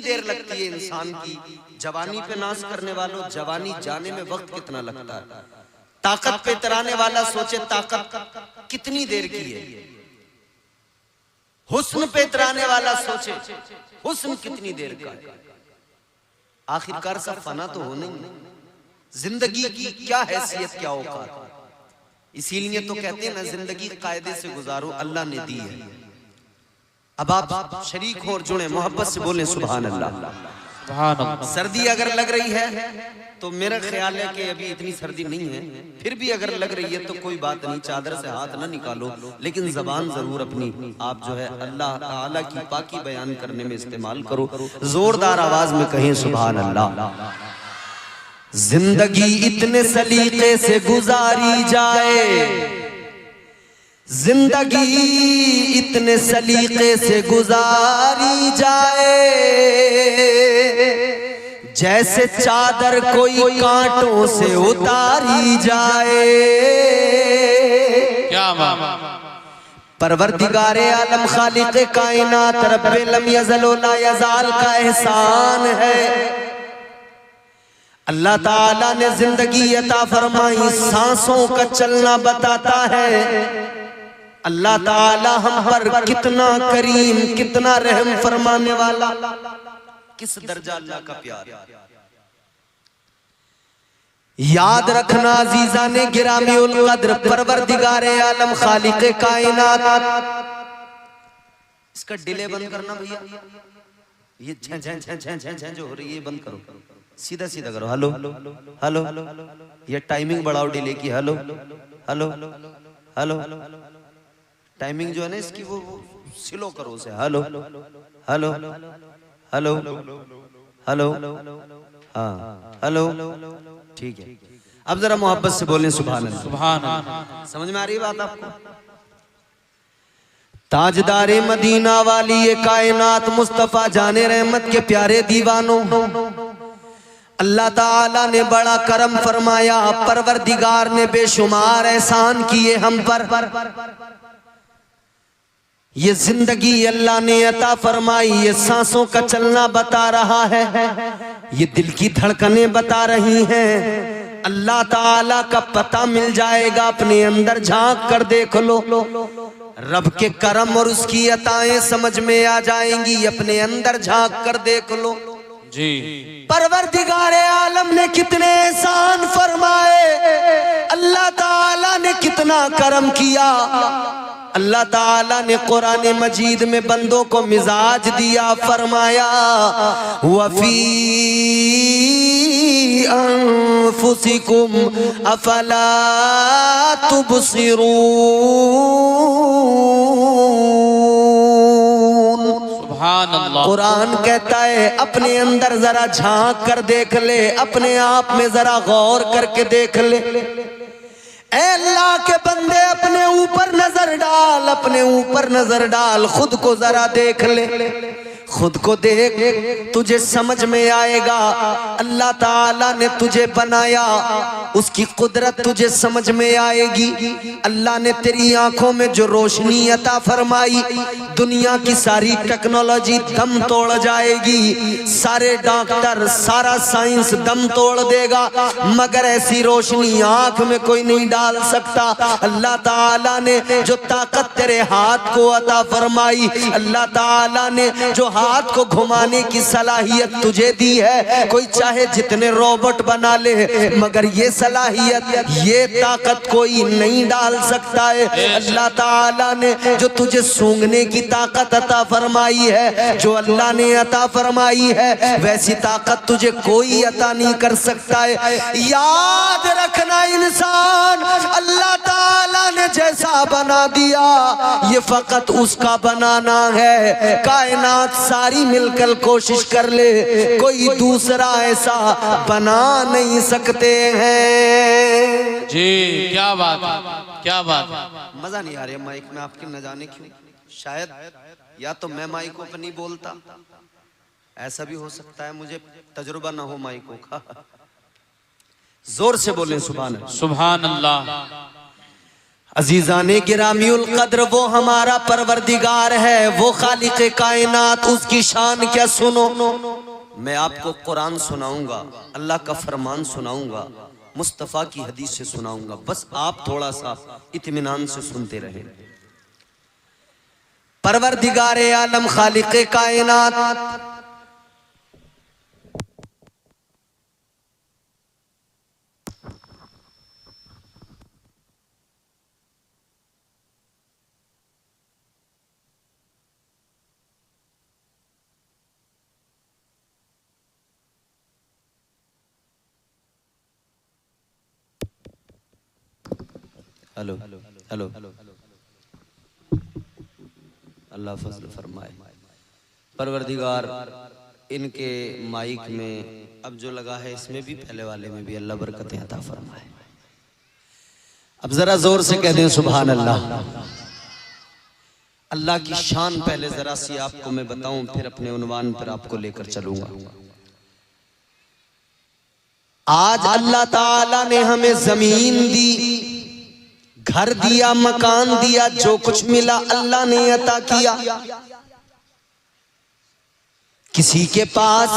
देर लगती है इंसान की जवानी पे नाश करने वालों, जवानी जाने में वक्त कितना लगता है। ताकत पे इतराने वाला सोचे ताकत कितनी देर की है। हुस्न पे इतराने वाला सोचे हुस्न कितनी देर का है। आखिरकार सब फना तो होना ही। जिंदगी की क्या हैसियत, क्या औकात। इसीलिए तो कहते हैं ना, जिंदगी कायदे से गुजारो, अल्लाह ने दी है। अब आप शरीक हो और जुड़े, मोहब्बत से बोले सुभान अल्लाह। सर्दी अगर लग रही है तो मेरा ख्याल है कि अभी इतनी सर्दी नहीं है, फिर भी अगर लग रही है तो कोई बात नहीं, चादर से हाथ ना निकालो, लेकिन जबान जरूर अपनी आप जो है अल्लाह ताला की पाकी बयान करने में इस्तेमाल करो। जोरदार आवाज में कहें सुभान अल्लाह। जिंदगी इतने सलीके से गुजारी जाए, जिंदगी इतने सलीके से गुजारी जाए, जैसे चादर कोई कांटों से उतारी जाए। क्या परवरदिगारे आलम खालिक़े कायनात रब्बे लम यज़ल व ला यज़ाल का एहसान है। अल्लाह ताला ने जिंदगी अता फरमाई, सांसों का चलना बताता है। अल्लाह ताला हम पर कितना करीम, कितना रहम फरमाने वाला, किस दर्जा अल्लाह का प्यार। याद रखना अजीजा ने गिरामी उल कद्र परवरदिगारे आलम खालिक़े कायनात। इसका डिले बंद करना भैया, ये झं झं झं झं झं झं जो हो रही है बंद करो, सीधा सीधा करो। हेलो हेलो, ये टाइमिंग बढ़ाओ डिले की। हेलो हेलो हेलो, टाइमिंग जो है ना इसकी वो स्लो करो उसे। हेलो हेलो हेलो हेलो, हाँ हेलो, ठीक है। अब जरा मोहब्बत से बोलें सुभान अल्लाह। सुभान अल्लाह। समझ में आ रही है बात आपको? ताजदारे मदीना वाली ये कायनात मुस्तफा जाने रहमत के प्यारे दीवानों, अल्लाह ताला ने बड़ा करम फरमाया, परवरदिगार ने बेशुमार एहसान किए हम पर। ये जिंदगी अल्लाह ने अता फरमाई, ये सांसों का चलना बता रहा है, ये दिल की धड़कनें बता रही हैं। अल्लाह ताला का पता मिल जाएगा, अपने अंदर झांक कर देख लो, रब के करम और उसकी अताएं समझ में आ जाएंगी। अपने अंदर झांक कर देख लो जी, परवरदिगारे आलम ने कितने एहसान फरमाए, अल्लाह ताला ने कितना करम किया। अल्लाह ताला ने कुरान मजीद में बंदों को मिजाज दिया, फरमाया वफी अनफुसिकुम अफला तुबसिरून। कुरान कहता है अपने अंदर जरा झांक कर देख ले, अपने आप में जरा गौर करके देख ले। ऐ अल्लाह के बंदे अपने ऊपर नजर डाल, अपने ऊपर नजर डाल, खुद को जरा देख ले, खुद को देख, तुझे समझ में आएगा अल्लाह ताला ने तुझे बनाया, उसकी कुदरत तुझे समझ में आएगी। अल्लाह ने तेरी आंखों में जो रोशनी अता फरमाई, दुनिया की सारी टेक्नोलॉजी दम तोड़ जाएगी, सारे डॉक्टर, सारा साइंस दम तोड़ देगा, मगर ऐसी रोशनी आंख में कोई नहीं डाल सकता। अल्लाह ताला ने जो ताकत तेरे हाथ को अता फरमाई, अल्लाह ताला ने जो हाथ को घुमाने की सलाहियत तुझे दी है, कोई चाहे जितने रोबोट बना ले, मगर ये सलाहियत, ये ताकत कोई नहीं डाल सकता है। अल्लाह ताला ने जो तुझे सूंघने की ताकत अता फरमाई है, जो अल्लाह ने अता फरमाई है, वैसी ताकत तुझे कोई अता नहीं कर सकता है। याद रखना इंसान अल्लाह ताला ने जैसा बना दिया, ये फकत उसका बनाना है। कायनात सारी मिलकर कोशिश कर ले, कोई दूसरा ऐसा बना नहीं सकते हैं जी। क्या बात, क्या बात। मजा नहीं आ रहा माइक में आपके, न जाने क्यों। शायद या तो मैं माइकों पर नहीं बोलता, ऐसा भी हो सकता है, मुझे तजुर्बा ना हो माइकों का। जोर से बोलें सुभान अल्लाह। सुभान अल्लाह। अजीजाने गिरामीउल कद्र, वो हमारा परवरदिगार है, वो खालिक कायनात, उसकी शान क्या सुनो। मैं आपको कुरान सुनाऊंगा, अल्लाह का फरमान सुनाऊंगा, मुस्तफ़ा की हदीस से सुनाऊंगा, बस आप थोड़ा सा इत्मीनान से सुनते रहे। परवरदिगार आलम खालिक कायनात, हेलो हेलो, अल्लाह फजल फरमाए। परवरदिगार इनके माइक में अब जो लगा है इसमें भी, पहले वाले में भी, अल्लाह बरकतें अता फरमाए। अब जरा जोर से कह दें सुभान अल्लाह। अल्लाह की शान पहले जरा सी आपको मैं बताऊं, फिर अपने उन्वान पर आपको लेकर चलूंगा। आज अल्लाह ताला ने हमें जमीन दी, घर दिया, मकान दिया, जो कुछ मिला अल्लाह ने अता किया। किसी के पास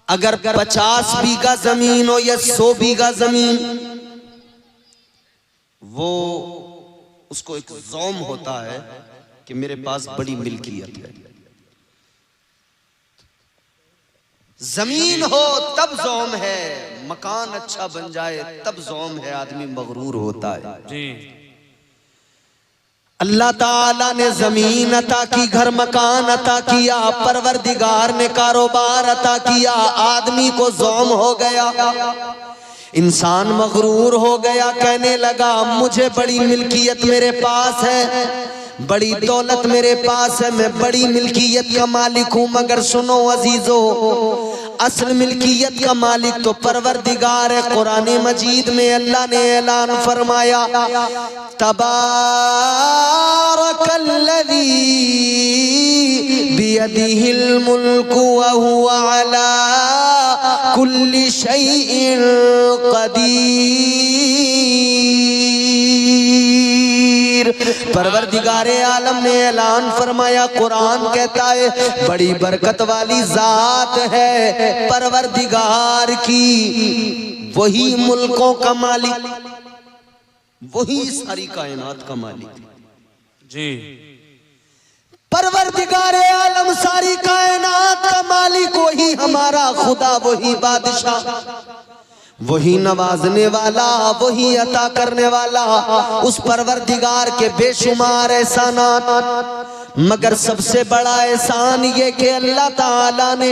अगर 50 बीघा जमीन हो या 100 बीघा जमीन, वो उसको एक ज़ौम होता है कि मेरे पास बड़ी मिल्कियत है। जमीन हो तब ज़ौम है, मकान अच्छा बन जाए तब ज़ौम है, आदमी मगरूर होता है जी। अल्लाह ताला ने जमीन अता की, घर मकान अता किया, परवरदिगार ने कारोबार अता किया, आदमी को ज़ौम हो गया, इंसान मगरूर हो गया, कहने लगा मुझे बड़ी मिल्कियत मेरे पास है, बड़ी दौलत मेरे पास है, मैं बड़ी मिल्कियत का मालिक हूं। मगर सुनो अजीजो, असल मिल्कियत का मालिक तो परवरदिगार है। कुरान मजीद में अल्लाह ने ऐलान फरमाया, तबारकल्लज़ी बियदिहिल मुल्कु व हुवा अला कुल्ली शैइन कदीर। परवरदिगारे आलम ने ऐलान फरमाया, कुरान कहता है बड़ी बरकत वाली जात है परवरदिगार की, वही मुल्कों का मालिक, वही सारी कायनात का मालिक जी। परवरदिगारे आलम सारी कायनात का मालिक, वही हमारा खुदा, वही बादशाह, वही नवाजने वाला, वही अता करने वाला। उस परवरदिगार के बेशुमार एहसानात, मगर सबसे बड़ा एहसान ये कि अल्लाह ताला ने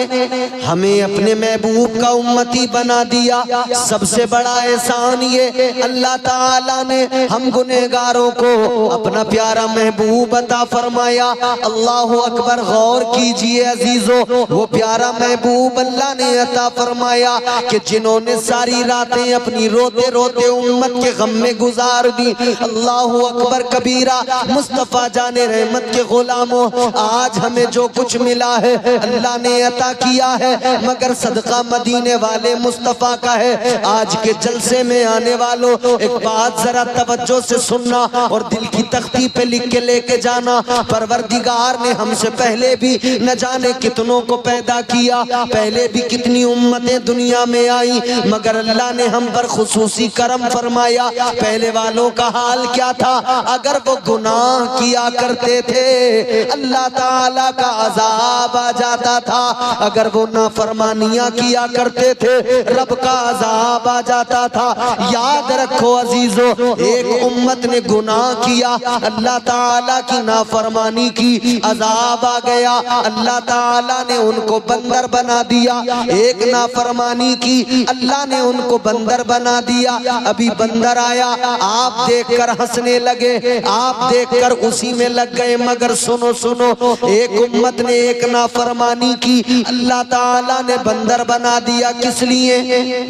हमें अपने महबूब का उम्मती बना दिया। सबसे बड़ा एहसान ये, अल्लाह ताला ने हम गुनहगारों को अपना प्यारा महबूब अता फरमाया। अल्लाह अकबर, गौर कीजिए अजीजों, वो प्यारा महबूब अल्लाह ने अता फरमाया कि जिन्होंने सारी रातें अपनी रोते रोते उम्मत के गम में गुजार दी। अल्लाह अकबर कबीरा। मुस्तफा जाने रहमत के गुलामों, आज हमें जो कुछ मिला है अल्लाह ने अता किया है, मगर सदका मदीने वाले मुस्तफा का है। आज के जलसे में आने वालों, एक बात जरा तवज्जो से सुनना और दिल की तख्ती पे लिख के लेके जाना। परवरदिगार ने हमसे पहले भी न जाने कितनों को पैदा किया, पहले भी कितनी उम्मतें दुनिया में आई, मगर अल्लाह ने हम पर खुसूसी करम फरमाया। पहले वालों का हाल क्या था? अगर वो गुनाह किया करते थे अल्लाह ताला का अजाब आ जाता था, अगर वो नाफरमानियां किया करते थे रब का अजाब आ जाता था। याद रखो अजीजों, एक उम्मत ने गुनाह किया, अल्लाह ताला की नाफरमानी की, अजाब आ गया, अल्लाह ताला ने उनको बंदर बना दिया। एक नाफरमानी की, अल्लाह ने उनको बंदर बना दिया। अभी बंदर आया, आप देखकर हंसने लगे, आप देखकर उसी में लग गए, मगर सुनो सुनो, एक उम्मत ने एक नाफरमानी की, अल्लाह ताला ने बंदर बना दिया। किस लिए?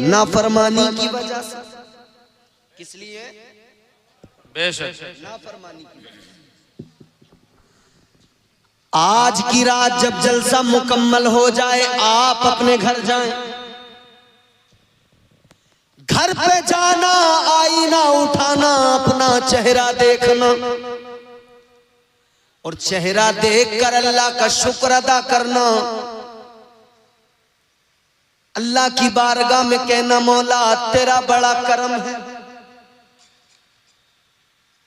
नाफरमानी की वजह से। किस लिए? बेशक नाफरमानी की वजह से। आज की रात जब जलसा मुकम्मल हो जाए, आप अपने घर जाएं, घर पे जाना, आईना उठाना, अपना चेहरा देखना और चेहरा देखकर अल्लाह का शुक्र अदा करना। अल्लाह की बारगाह में कहना, मौला तेरा बड़ा करम है,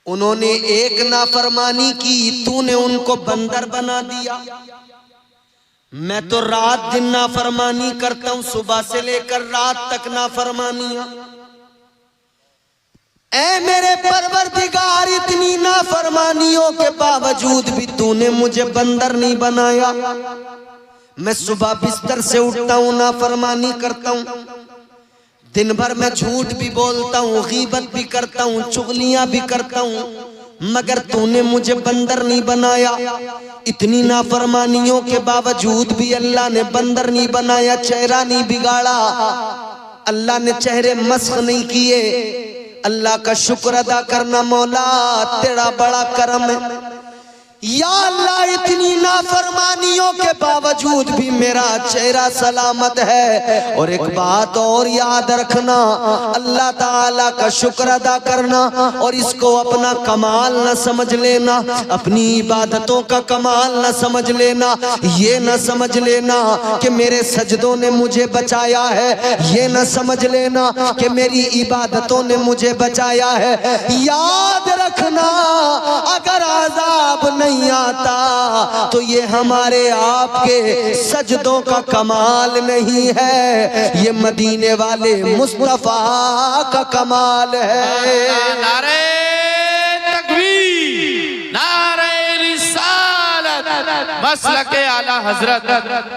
उन्होंने एक नाफरमानी की, तूने उनको बंदर बना दिया। मैं तो रात दिन नाफरमानी करता हूं, सुबह से लेकर रात तक नाफरमानियां। ऐ मेरे परवरदिगार, इतनी नाफरमानियों के बावजूद भी तूने मुझे बंदर नहीं बनाया। मैं सुबह बिस्तर से उठता हूं, नाफरमानी करता हूं, दिन भर मैं झूठ भी बोलता हूं, गीबत भी करता हूं, चुगलियां भी करता हूं, मगर तूने मुझे बंदर नहीं बनाया। इतनी नाफरमानियों के बावजूद भी अल्लाह ने बंदर नहीं बनाया, चेहरा नहीं बिगाड़ा, अल्लाह ने चेहरे मस्ख नहीं किए। अल्लाह का शुक्र अदा करना, मौला तेरा बड़ा करम है। या अल्लाह, इतनी नाफरमानियों के बावजूद भी मेरा चेहरा सलामत है। और एक बात और याद रखना, अल्लाह ताला का शुक्र अदा करना और इसको अपना कमाल न समझ लेना, अपनी इबादतों का कमाल न समझ लेना। ये न समझ लेना कि मेरे सजदों ने मुझे बचाया है, ये न समझ लेना कि मेरी इबादतों ने मुझे बचाया है। याद रखना, अगर आज़ाब नहीं आता तो ये हमारे आपके सजदों का कमाल नहीं है, ये मदीने वाले मुस्तफा का कमाल है। नारे तकबीर, नारे रिसालत, मसलके आला हजरत,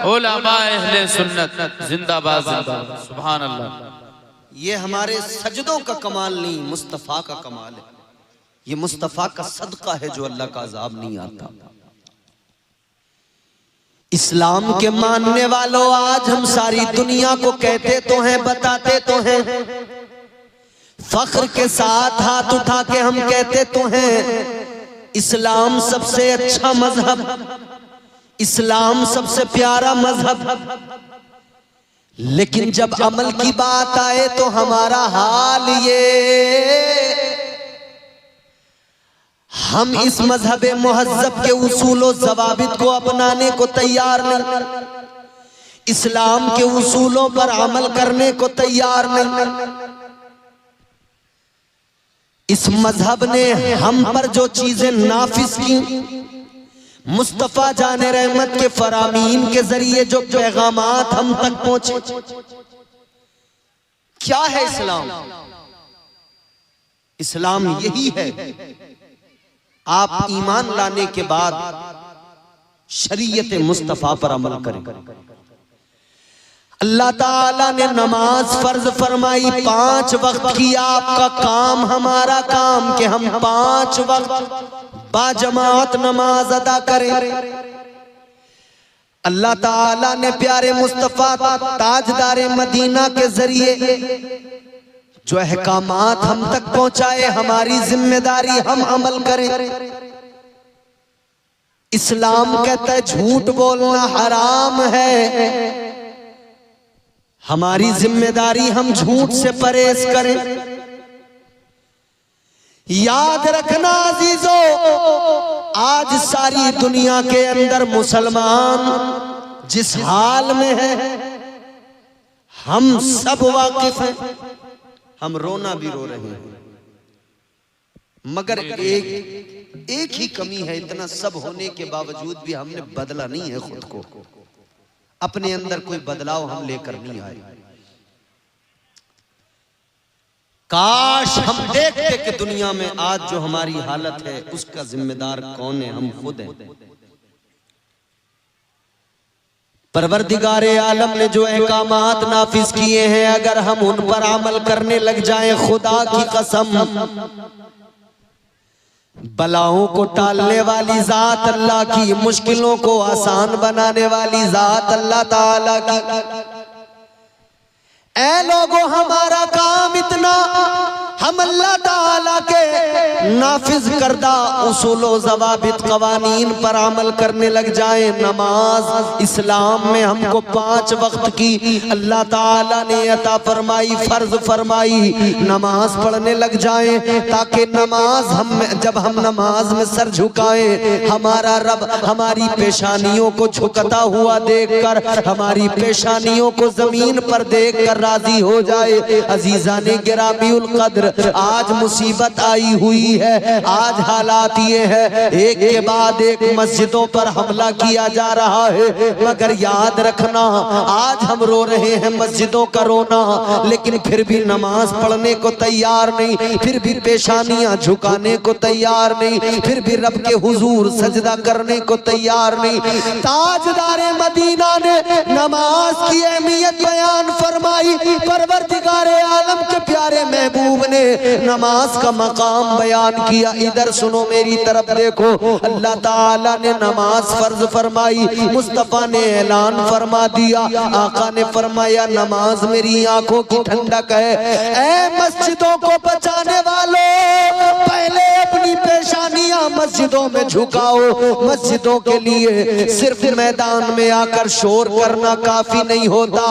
उलमा अहले सुन्नत जिंदाबाद जिंदाबाद, सुभान अल्लाह। ये हमारे सजदों का कमाल नहीं, मुस्तफा का कमाल है। ये मुस्तफा का सदका है जो अल्लाह का अजाब नहीं आता। इस्लाम के मानने वालों, आज हम सारी दुनिया को कहते तो हैं, बताते तो हैं, फख्र के साथ हाथ उठा के हम कहते तो हैं, इस्लाम सबसे अच्छा मजहब, इस्लाम सबसे प्यारा मजहब। लेकिन जब अमल की बात आए तो हमारा हाल ये, हम इस मजहब मुहज्जब के उसूलों ज़वाबित को अपनाने को तैयार नहीं, इस्लाम के उसूलों पर अमल करने को तैयार नहीं। इस मजहब ने हम पर जो चीजें नाफिज की, मुस्तफा जाने रहमत के फरामीन के जरिए जो पैगामात हम तक पहुंचे, क्या है इस्लाम? इस्लाम यही है, आप ईमान लाने के बाद शरीयत मुस्तफा पर अमल करें। अल्लाह ताला ने नमाज फर्ज फरमाई, 5 वक्त की आपका काम, हमारा काम कि हम 5 वक्त बाजमात नमाज अदा करें। अल्लाह ताला ने प्यारे मुस्तफा ताजदारे मदीना के जरिए जो अहकामात हम तक पहुंचाए, हमारी जिम्मेदारी हम अमल करें। इस्लाम कहता है झूठ बोलना हराम है, हमारी जिम्मेदारी हम झूठ से परहेज करें। याद रखना अजीजों, आज सारी दुनिया के अंदर मुसलमान जिस हाल में है, हम सब वाकिफ हैं। हम रोना भी रो रहे हैं, मगर एक ही कमी है, इतना सब होने के बावजूद भी हमने बदला नहीं है खुद को, अपने अंदर कोई बदलाव हम लेकर नहीं आए। काश हम देखते कि दुनिया में आज जो हमारी हालत है उसका जिम्मेदार कौन है? हम खुद हैं। परवरदिगारे आलम ने जो अहकामात नाफिज किए हैं, अगर हम उन पर अमल करने लग जाएं, खुदा की कसम, बलाओं को टालने वाली जात अल्लाह की, मुश्किलों को आसान बनाने वाली जात अल्लाह ताला की। ऐ लोगों, हमारा काम इतना, हम अल्लाह ताला के नाफिज करदा उसूलो ज़वाबित क़वानीन पर अमल करने लग जाए। नमाज इस्लाम में हमको 5 वक्त की अल्लाह ताला ने अता फरमाई, फर्ज फरमाई। नमाज पढ़ने लग जाए ताकि नमाज जब हम नमाज में सर झुकाएं, हमारा रब हमारी पेशानियों को झुकता हुआ देखकर, हमारी पेशानियों को जमीन पर देखकर राजी हो जाए। अजीज़ाने गिरामीउल कद्र, आज मुसीबत आई हुई है, आज हालात ये है, एक के बाद एक मस्जिदों पर हमला किया जा रहा है। मगर याद रखना, आज हम रो रहे हैं मस्जिदों का रोना, लेकिन फिर भी नमाज पढ़ने को तैयार नहीं, फिर भी पेशानियां झुकाने को तैयार नहीं, फिर भी रब के हुजूर सजदा करने को तैयार नहीं। ताजदारे मदीना ने नमाज की अहमियत बयान फरमाई। परवरदिगारे आलम के प्यारे महबूब ने नमाज का मकाम बयान किया। इधर सुनो, मेरी तरफ देखो, अल्लाह ताला ने नमाज फर्ज फरमाई, मुस्तफा ने ऐलान फरमा दिया। आका ने फरमाया, नमाज मेरी आंखों की ठंडक है। ऐ मस्जिदों को बचाने वालों, पहले अपनी पेशानियां मस्जिदों में झुकाओ। मस्जिदों के लिए सिर्फ मैदान में आकर शोर करना काफी नहीं होता,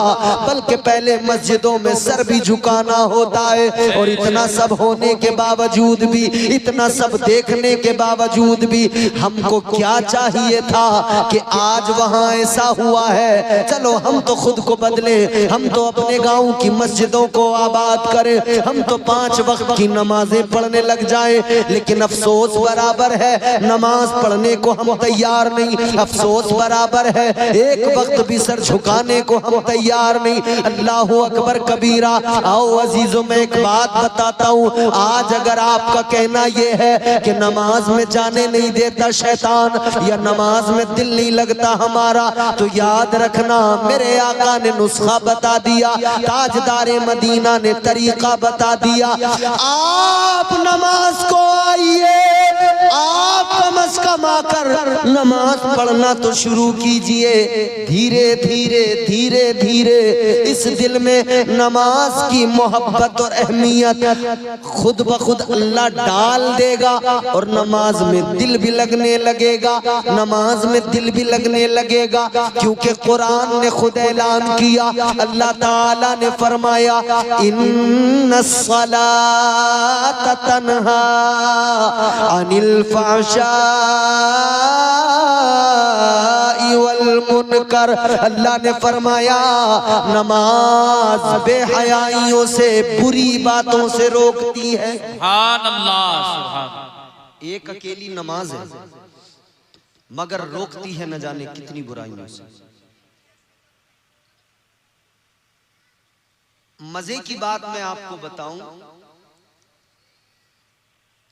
बल्कि पहले मस्जिदों में सर भी झुकाना होता है। और इतना सब होने के बावजूद भी, इतना सब देखने के बावजूद भी हमको क्या चाहिए था कि आज वहां ऐसा हुआ है। चलो हम तो खुद को बदले, हम तो अपने गांव की मस्जिदों को आबाद करें, हम तो 5 वक्त की नमाजें पढ़ने लग जाए। लेकिन अफसोस बराबर है, नमाज पढ़ने को हम तैयार नहीं। अफसोस बराबर है, एक वक्त भी सर झुकाने को हम तैयार नहीं। अल्लाह अकबर कबीरा। आओ अजीजों, मैं एक बात बताता हूँ, आज अगर आपका कहना यह है कि नमाज में जाने नहीं देता शैतान, या नमाज में दिल नहीं लगता हमारा, तो याद रखना, मेरे आका ने नुस्खा बता दिया, ताजदारे मदीना ने तरीका बता दिया। आप नमाज को आइए, आप कम से कम आकर नमाज पढ़ना तो शुरू कीजिए। धीरे धीरे धीरे धीरे इस दिल में नमाज की मोहब्बत और अहमियत खुद ब खुद अल्लाह डाल देगा, और नमाज में दिल भी लगने लगेगा, नमाज में दिल भी लगने लगेगा। क्योंकि कुरान ने खुद ऐलान किया, अल्लाह ताला ने फरमाया, इन्नस्सलात तन्हा अनिल फहशाई वल मुनकर। अल्लाह ने फरमाया, नमाज बेहयाइयों से, बुरी बातों से रोकती है। सुभान अल्लाह, सुभान। एक अकेली नमाज है, मगर रोकती है न जाने कितनी बुराइयों से। मजे की बात मैं आपको बताऊं,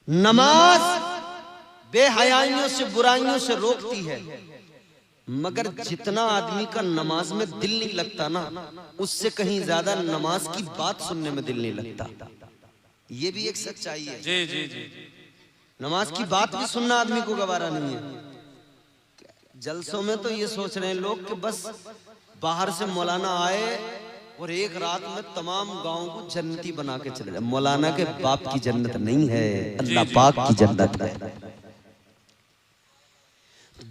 नमाज बेहयाइयों से, बुराइयों से रोकती है, मगर जितना आदमी का नमाज में दिल नहीं लगता ना, उससे कहीं ज्यादा नमाज की बात सुनने में दिल नहीं लगता। ये भी एक सच्चाई है। जी जी जी। नमाज की बात भी सुनना आदमी को गवारा नहीं है। जलसों में तो ये सोच रहे हैं लोग कि बस बाहर से मौलाना आए और एक रात में तमाम गांव को जन्नती बना के चले जाए। मौलाना के बाप की जन्नत नहीं है, अल्लाह पाक की जन्नत है।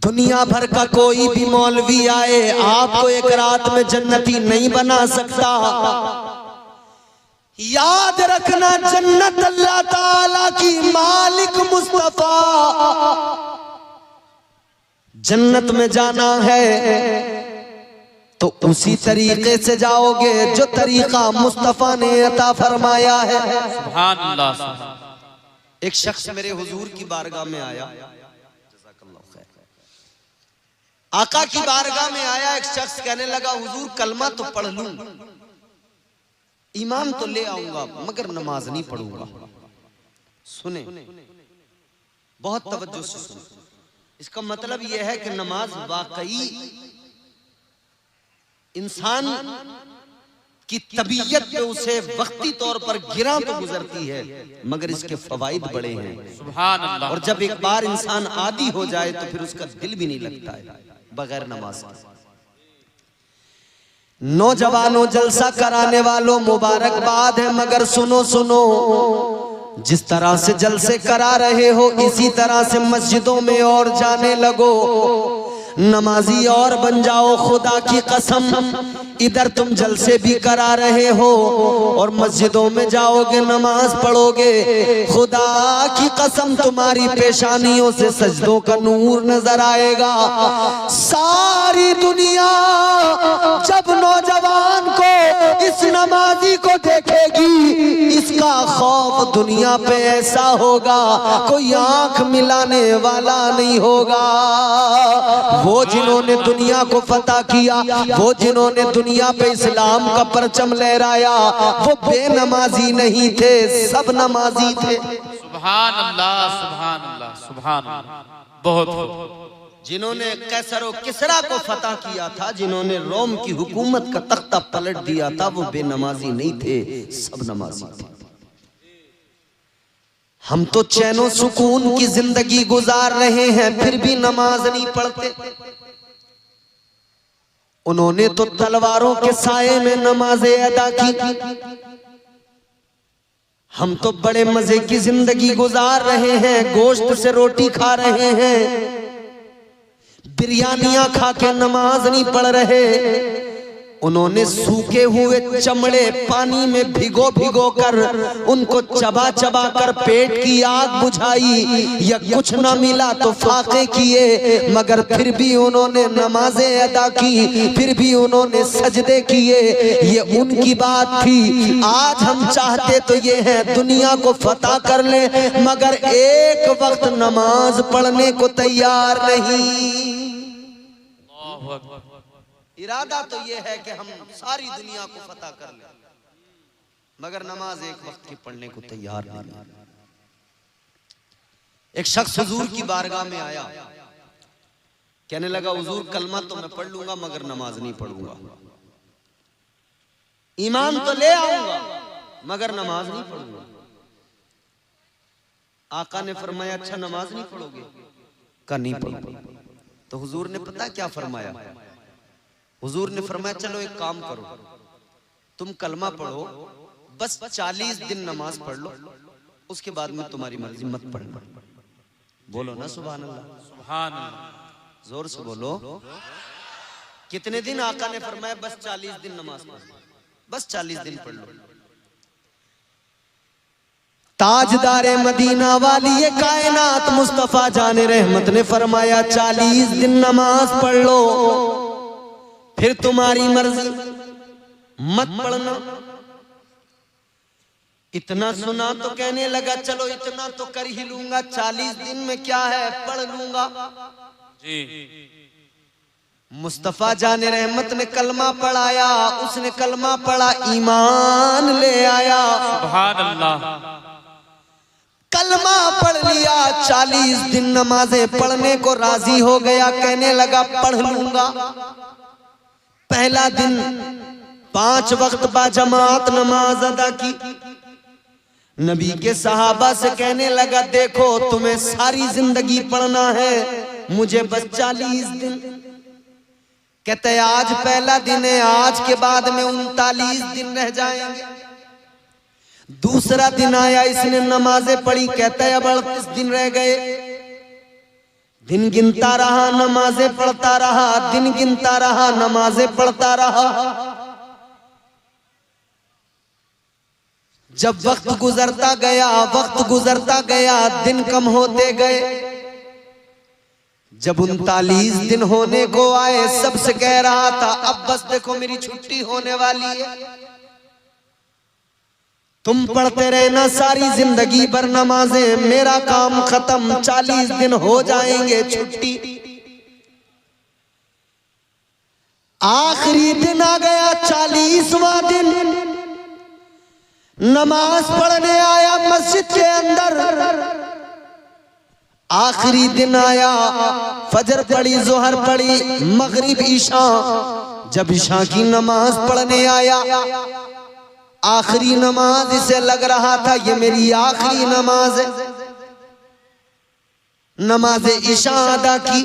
दुनिया भर का कोई भी मौलवी आए, आपको एक रात में जन्नती नहीं बना सकता। याद रखना, जन्नत अल्लाह ताला की, मालिक मुस्तफा। जन्नत में जाना है तो उसी तरीके से जाओगे जो तरीका मुस्तफा ने अता फरमाया है। सुभान अल्लाह, सुभान। एक शख्स मेरे हुजूर की बारगाह में आया, आका की बारगाह में आया। एक शख्स कहने लगा, हुजूर कलमा तो पढ़ लूं, ईमान तो ले आऊंगा, मगर नमाज नहीं पढ़ूंगा। सुने, बहुत तवज्जो से सुने। इसका मतलब यह है कि नमाज वाकई इंसान की तबीयत पे उसे वक्ती तौर पर गिरा तो गुजरती है, मगर इसके फवाइद बड़े हैं। सुभान अल्लाह। और जब एक बार इंसान आदी हो जाए तो फिर उसका दिल भी नहीं लगता है बगैर नमाज के। नौजवानों, जलसा कराने वालों, मुबारकबाद है, मगर सुनो सुनो, जिस तरह से जलसे करा रहे हो इसी तरह से मस्जिदों में और जाने लगो, नमाजी और बन जाओ। खुदा की कसम, इधर तुम जलसे भी करा रहे हो और मस्जिदों में जाओगे, नमाज पढ़ोगे, खुदा की कसम तुम्हारी पेशानियों से सजदों का नूर नजर आएगा। सारी दुनिया जब नौजवान को, इस नमाजी को देखेगी, इसका खौफ दुनिया पे ऐसा होगा कोई आंख मिलाने वाला नहीं होगा। वो जिन्होंने दुनिया को फतह किया, वो जिन्होंने दुनिया पे इस्लाम का परचम लहराया, वो बेनमाजी नहीं थे, सब नमाजी थे। सुभान अल्लाह, सुभान अल्लाह, सुभान अल्लाह। बहुत जिन्होंने कैसर और किसरा को फतह किया था, जिन्होंने रोम की हुकूमत का तख्ता पलट दिया था, वो बेनमाजी नहीं थे, सब नमाजी थे। हम तो चैनो सुकून की जिंदगी गुजार रहे हैं, फिर भी नमाज नहीं पढ़ते। उन्होंने तो तलवारों के साये में नमाजें अदा की, हम तो बड़े मजे की जिंदगी गुजार रहे हैं, गोश्त से रोटी खा रहे हैं, बिरयानियां खा के नमाज नहीं पढ़ रहे। उन्होंने सूखे हुए चमड़े पानी में भिगो भिगो कर उनको चबा चबा कर पेट की आग बुझाई, या कुछ ना मिला तो फाके किए, मगर फिर भी उन्होंने नमाजें अदा की, फिर भी उन्होंने सजदे किए। ये उनकी बात थी। आज हम चाहते तो ये है दुनिया को फतह कर ले, मगर एक वक्त नमाज पढ़ने को तैयार नहीं। इरादा तो ये है कि हम सारी दुनिया को फतह कर लें, मगर नमाज एक वक्त की पढ़ने को तैयार नहीं। एक शख्स हुजूर की बारगाह में आया, कहने लगा हुजूर कलमा तो मैं पढ़ लूंगा मगर नमाज नहीं पढ़ूंगा, ईमान तो ले आऊंगा मगर नमाज नहीं पढ़ूंगा। आका ने फरमाया अच्छा नमाज नहीं पढ़ोगे? का नहीं पढ़ूंगा। तो हुजूर ने पता क्या फरमाया? हुजूर ने फरमाया चलो एक काम करो, तुम कलमा पढ़ो, बस 40 दिन नमाज पढ़ लो, उसके बाद में तुम्हारी मर्जी, मत पढ़ना। बोलो ना सुभान अल्लाह, सुभान अल्लाह, जोर से बोलो। कितने दिन आका ने फरमाया? बस 40 दिन नमाज पढ़ो, बस 40 दिन पढ़ लो। ताजदारे मदीना वाली ये कायनात मुस्तफा जाने रहमत ने फरमाया 40 दिन नमाज पढ़ लो, फिर तुम्हारी मर्जी, मत पढ़ना। इतना सुना तो कहने लगा चलो इतना तो कर ही लूंगा, 40 दिन में क्या है, पढ़ लूंगा जी। मुस्तफा जाने रहमत ने कलमा पढ़ाया, उसने कलमा पढ़ा, ईमान ले आया। सुभान अल्लाह, कलमा पढ़ लिया, 40 दिन नमाजें पढ़ने को राजी हो गया, कहने लगा पढ़ लूंगा। पहला दिन 5 वक्त बाजमात नमाज अदा की। नबी के सहाबा से कहने लगा देखो तुम्हें सारी जिंदगी पढ़ना है, मुझे बस 40 दिन। कहते आज पहला दिन है, आज के बाद में 39 दिन रह जाएंगे। दूसरा दिन आया, इसने नमाजें पढ़ी, कहते अब 38 दिन रह गए। दिन गिनता रहा, नमाजें पढ़ता रहा, दिन गिनता रहा, नमाजें पढ़ता रहा। जब वक्त गुजरता गया, वक्त गुजरता गया, दिन कम होते गए। जब 39 दिन होने को आए, सबसे कह रहा था अब बस देखो मेरी छुट्टी होने वाली है, तुम पढ़ते रहना सारी जिंदगी भर नमाजें, मेरा काम खत्म, 40 दिन हो जाएंगे छुट्टी। आखिरी दिन आ गया, 40वां दिन। नमाज पढ़ने आया मस्जिद के अंदर। आखिरी दिन आया, फजर पढ़ी, जोहर पढ़ी, मगरिब, ईशा। जब ईशा की नमाज पढ़ने आया, आखिरी नमाज, इसे लग रहा था ये मेरी आखिरी नमाज है। नमाज ईशा अदा की।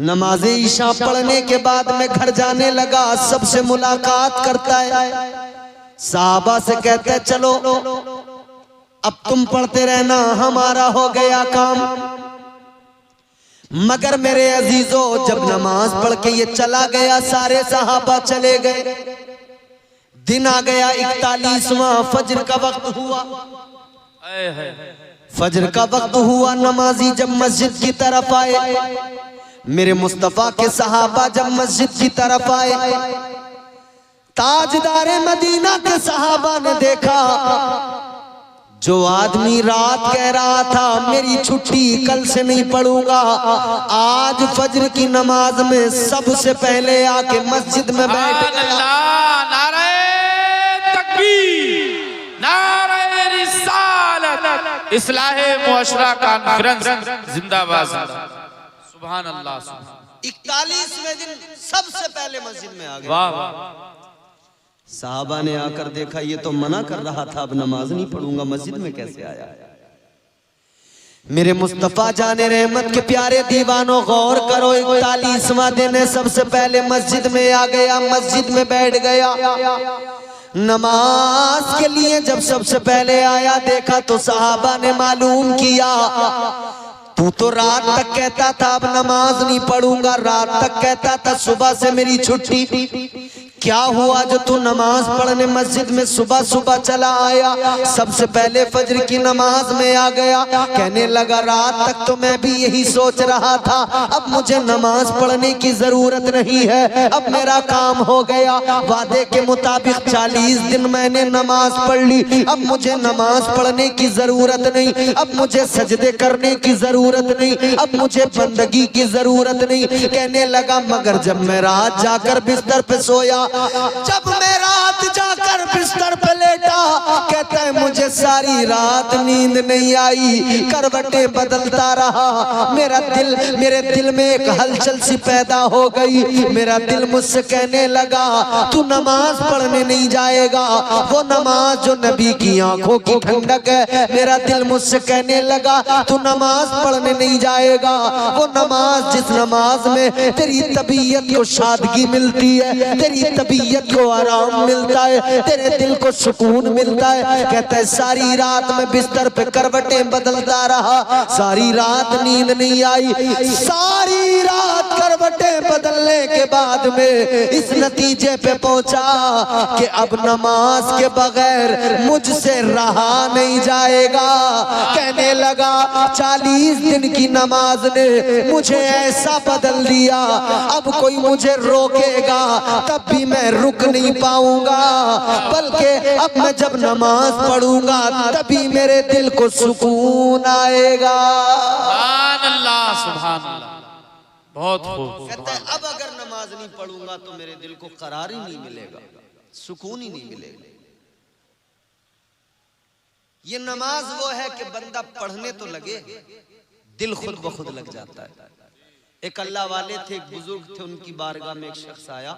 नमाज ईशा पढ़ने के बाद में घर जाने लगा, सबसे मुलाकात करता है, साहबा से कहता है चलो अब तुम पढ़ते रहना, हमारा हो गया काम। मगर मेरे अजीजों, जब नमाज पढ़ के ये चला गया, सारे सहाबा चले गए, दिन आ गया 41वां, फजर का वक्त हुआ। फजर का वक्त हुआ, नमाजी जब मस्जिद की तरफ आए, मेरे मुस्तफा के सहाबा जब मस्जिद की तरफ आए, ताजदारे मदीना के सहाबा ने देखा, जो आदमी रात कह रहा था मेरी छुट्टी, कल से नहीं पढ़ूंगा, आज फजर की नमाज में सबसे पहले आके मस्जिद में बैठ गया। नारे तकबीर, नारे रिसालत, इस्लाहे मुअशरा कॉन्फ्रेंस जिंदाबाद, सुभान अल्लाह। 41वें दिन सबसे पहले मस्जिद में आ गए। वाह वाह। साहबा ने आकर देखा, ये तो मना कर रहा था, अब नमाज नहीं पढ़ूंगा, मस्जिद में कैसे आया? मेरे मुस्तफा जाने रहमत के प्यारे दीवानों, गौर करो, 41वां दिन है, सबसे पहले मस्जिद में आ गया, मस्जिद में बैठ गया। नमाज के लिए जब सबसे पहले आया, देखा तो साहबा ने मालूम किया, तू तो रात तक कहता था अब नमाज नहीं पढ़ूंगा, रात तक कहता था सुबह से मेरी छुट्टी, क्या हुआ जो तू नमाज पढ़ने मस्जिद में सुबह सुबह चला आया, सबसे पहले फजर की नमाज में आ गया? कहने लगा, रात तक तो मैं भी यही सोच रहा था, अब मुझे नमाज पढ़ने की जरूरत नहीं है, अब मेरा काम हो गया, वादे के मुताबिक 40 दिन मैंने नमाज पढ़ ली, अब मुझे नमाज पढ़ने की जरूरत नहीं, अब मुझे सजदे करने की जरूरत नहीं, अब मुझे बंदगी की जरूरत नहीं। कहने लगा, मगर जब मैं रात जाकर बिस्तर पे सोया, जब मैं रात जाकर बिस्तर पे लेटा, कहता है मुझे सारी रात नींद नहीं आई, करवटें बदलता रहा, मेरे दिल में एक हलचल सी पैदा हो गई, मेरा दिल मुझसे कहने लगा, तू नमाज पढ़ने नहीं जाएगा, वो नमाज जो नबी की आंखों की ठंडक है। मेरा दिल मुझसे कहने लगा, तू नमाज पढ़ने नहीं जाएगा, वो नमाज जिस नमाज में तेरी तबीयत को शादगी मिलती है, तेरी तबीयत को आराम मिलता है, तेरे दिल को सुकून मिलता है। कहता है सारी रात में बिस्तर पे करवटें बदलता रहा, सारी रात नींद नहीं आई, सारी रात करवटें बदलने के बाद में इस नतीजे पे पहुंचा कि अब नमाज के बगैर मुझसे रहा नहीं जाएगा। कहने लगा, 40 दिन की नमाज ने मुझे ऐसा बदल दिया, अब कोई मुझे रोकेगा तब भी मैं रुक नहीं पाऊंगा, बल्कि अब मैं जब नमाज पढ़ूंगा तभी मेरे दिल को सुकून आएगा। सुभान अल्लाह, सुभान अल्लाह, बहुत खूब। कहता है अब अगर नमाज नहीं पढ़ूंगा तो मेरे दिल को करार ही नहीं मिलेगा, सुकून ही नहीं मिलेगा। ये नमाज वो है कि बंदा पढ़ने तो लगे, दिल खुद ब खुद लग जाता है। एक अल्लाह वाले थे, एक बुजुर्ग थे, उनकी बारगाह में एक शख्स आया,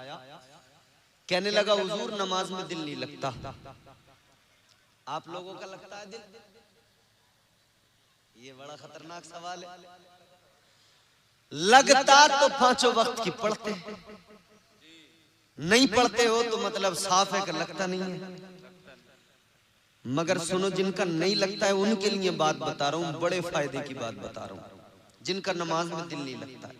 कहने लगा, हुजूर नमाज में दिल नहीं लगता। आप लोगों का लगता है दिल? ये बड़ा खतरनाक सवाल है। लगता तो 5 वक्त की पढ़ते, नहीं पढ़ते हो तो मतलब साफ है कि लगता नहीं है। मगर सुनो, जिनका नहीं लगता है उनके लिए बात बता रहा हूं, बड़े फायदे की बात बता रहा हूं, जिनका नमाज में दिल नहीं लगता है।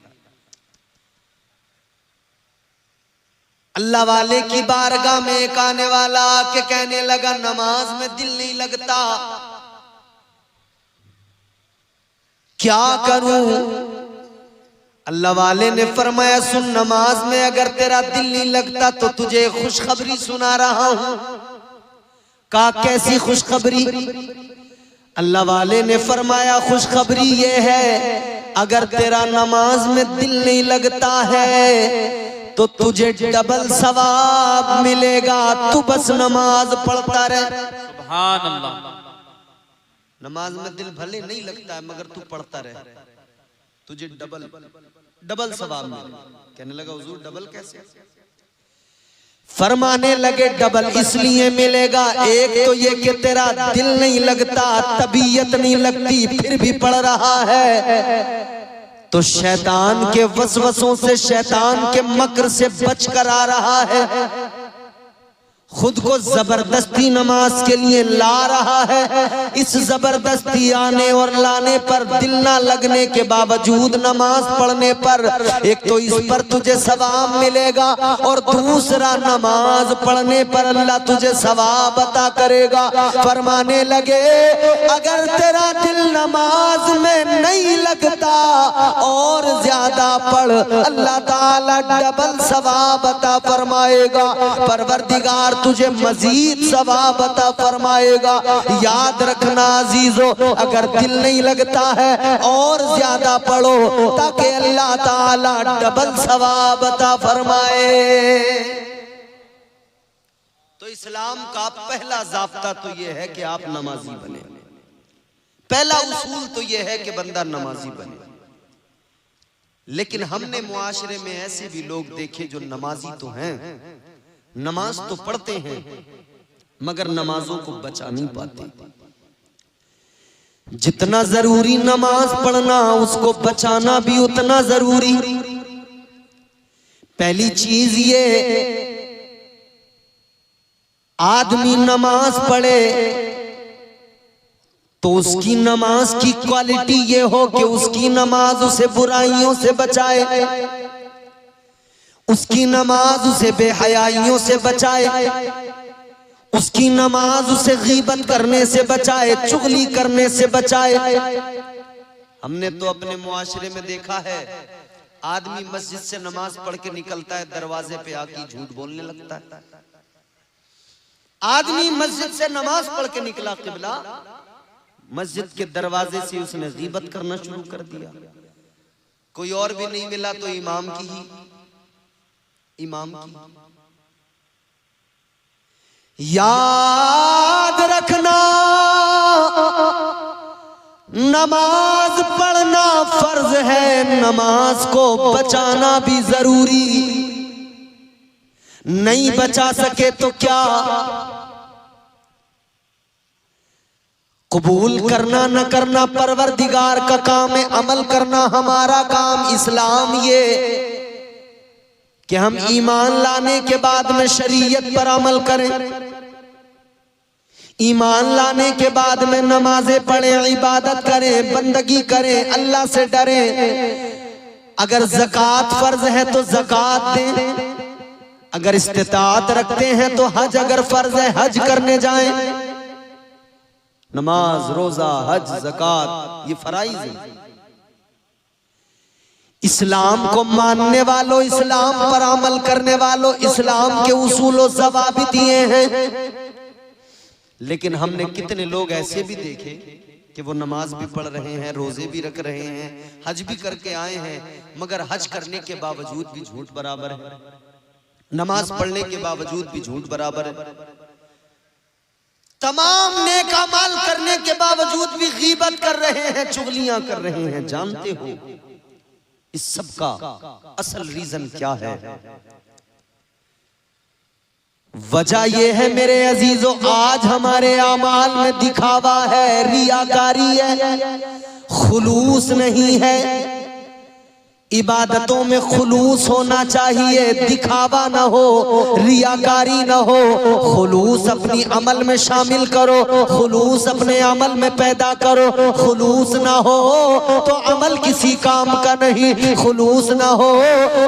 अल्लाह वाले की बारगाह में एक आने वाला आके कहने लगा, नमाज में दिल नहीं लगता, क्या करूं? अल्लाह वाले ने फरमाया, सुन, नमाज में अगर तेरा दिल नहीं लगता तो तुझे खुशखबरी सुना रहा हूं। कहा, कैसी खुशखबरी? अल्लाह वाले ने फरमाया, खुशखबरी ये है, अगर तेरा नमाज में दिल नहीं लगता है तो तुझे डबल सवाब मिलेगा, तू बस नमाज पढ़ता रहे। सुभान अल्लाह। नमाज में दिल भले नहीं लगता है मगर तू पढ़ता रहे, तुझे डबल सवाब मिलेगा। कहने लगा, हुजूर डबल कैसे? फरमाने लगे, डबल इसलिए मिलेगा, एक तो ये कि तेरा दिल नहीं लगता, तबीयत नहीं लगती, फिर भी पढ़ रहा है तो शैतान के वसवसों से, शैतान के मकर से बच कर आ रहा है। खुद को जबरदस्ती नमाज के लिए ला रहा है। इस जबरदस्ती आने और लाने पर, दिल ना लगने के बावजूद नमाज पढ़ने पर, एक तो इस पर तुझे सवाब मिलेगा और दूसरा नमाज पढ़ने पर अल्लाह तुझे सवाब अता करेगा। फरमाने लगे अगर तेरा दिल नमाज में नहीं लगता और ज्यादा पढ़, अल्लाह ताला डबल सवाब अता फरमाएगा। परवरदिगार तुझे मजीद सवाब अता फरमाएगा। याद रखना अजीजों, अगर दिल नहीं लगता है और ज्यादा पढ़ो ताकि अल्लाह ताला डबल सवाब अता फरमाए। तो इस्लाम का पहला ज़ाब्ता तो यह है कि आप नमाजी बने। पहला उसूल तो यह है कि बंदा नमाजी बने। लेकिन हमने मुआशरे में ऐसे भी लोग देखे जो नमाजी तो हैं, नमाज तो पढ़ते हैं, मगर नमाजों को बचा नहीं पाते। जितना जरूरी नमाज पढ़ना, उसको बचाना भी उतना जरूरी। पहली चीज ये, आदमी नमाज पढ़े तो उसकी नमाज की क्वालिटी ये हो कि उसकी नमाज उसे बुराइयों से बचाए, उसकी नमाज उसे बेहयाइयों से बचाए, उसकी नमाज उसे गीबत करने से बचाए, चुगली करने से बचाए। हमने तो अपने मुआशरे में देखा है, आदमी मस्जिद से नमाज पढ़ के निकलता है, दरवाजे पे आके झूठ बोलने लगता है। आदमी मस्जिद से नमाज पढ़ के निकला, किबला मस्जिद के दरवाजे से उसने गीबत करना शुरू कर दिया। कोई और भी नहीं मिला तो इमाम की। याद रखना, नमाज पढ़ना फर्ज है, नमाज को बचाना भी जरूरी। नहीं बचा सके तो क्या, कबूल करना न करना परवरदिगार का काम है, अमल करना हमारा काम। इस्लाम ये कि हम ईमान लाने के बाद में शरीयत पर अमल करें, ईमान लाने के बाद में नमाजें पढ़ें, इबादत करें, बंदगी करें, अल्लाह से डरें। अगर ज़कात फर्ज है तो ज़कात दें, अगर इस्तिताअत रखते हैं तो हज अगर फर्ज है हज करने जाएं। नमाज, रोजा, हज, ज़कात ये फराइज है। इस्लाम को मानने वालों, इस्लाम पर अमल करने वालों, इस्लाम के उसूल और ज़वाबित दिए हैं। लेकिन हमने कितने लोग ऐसे भी देखे कि वो नमाज भी पढ़ रहे हैं, रोजे भी रख रहे हैं, हज भी करके आए हैं, मगर हज करने के बावजूद भी झूठ बराबर है, नमाज पढ़ने के बावजूद भी झूठ बराबर है, तमाम नेक अमल करने के बावजूद भी गीबत कर रहे हैं, चुगलियां कर रहे हैं। जानते हो इस सब का असल रीजन क्या है? वजह यह है मेरे अजीजों, आज हमारे आमाल में दिखावा है, रियाकारी है, खुलूस नहीं है। इबादतों में खुलूस होना चाहिए, दिखावा ना हो, रियाकारी ना हो। खुलूस अपनी अमल में शामिल करो, खुलूस अपने अमल में पैदा करो। खुलूस ना हो तो अमल किसी काम का नहीं, खुलूस ना हो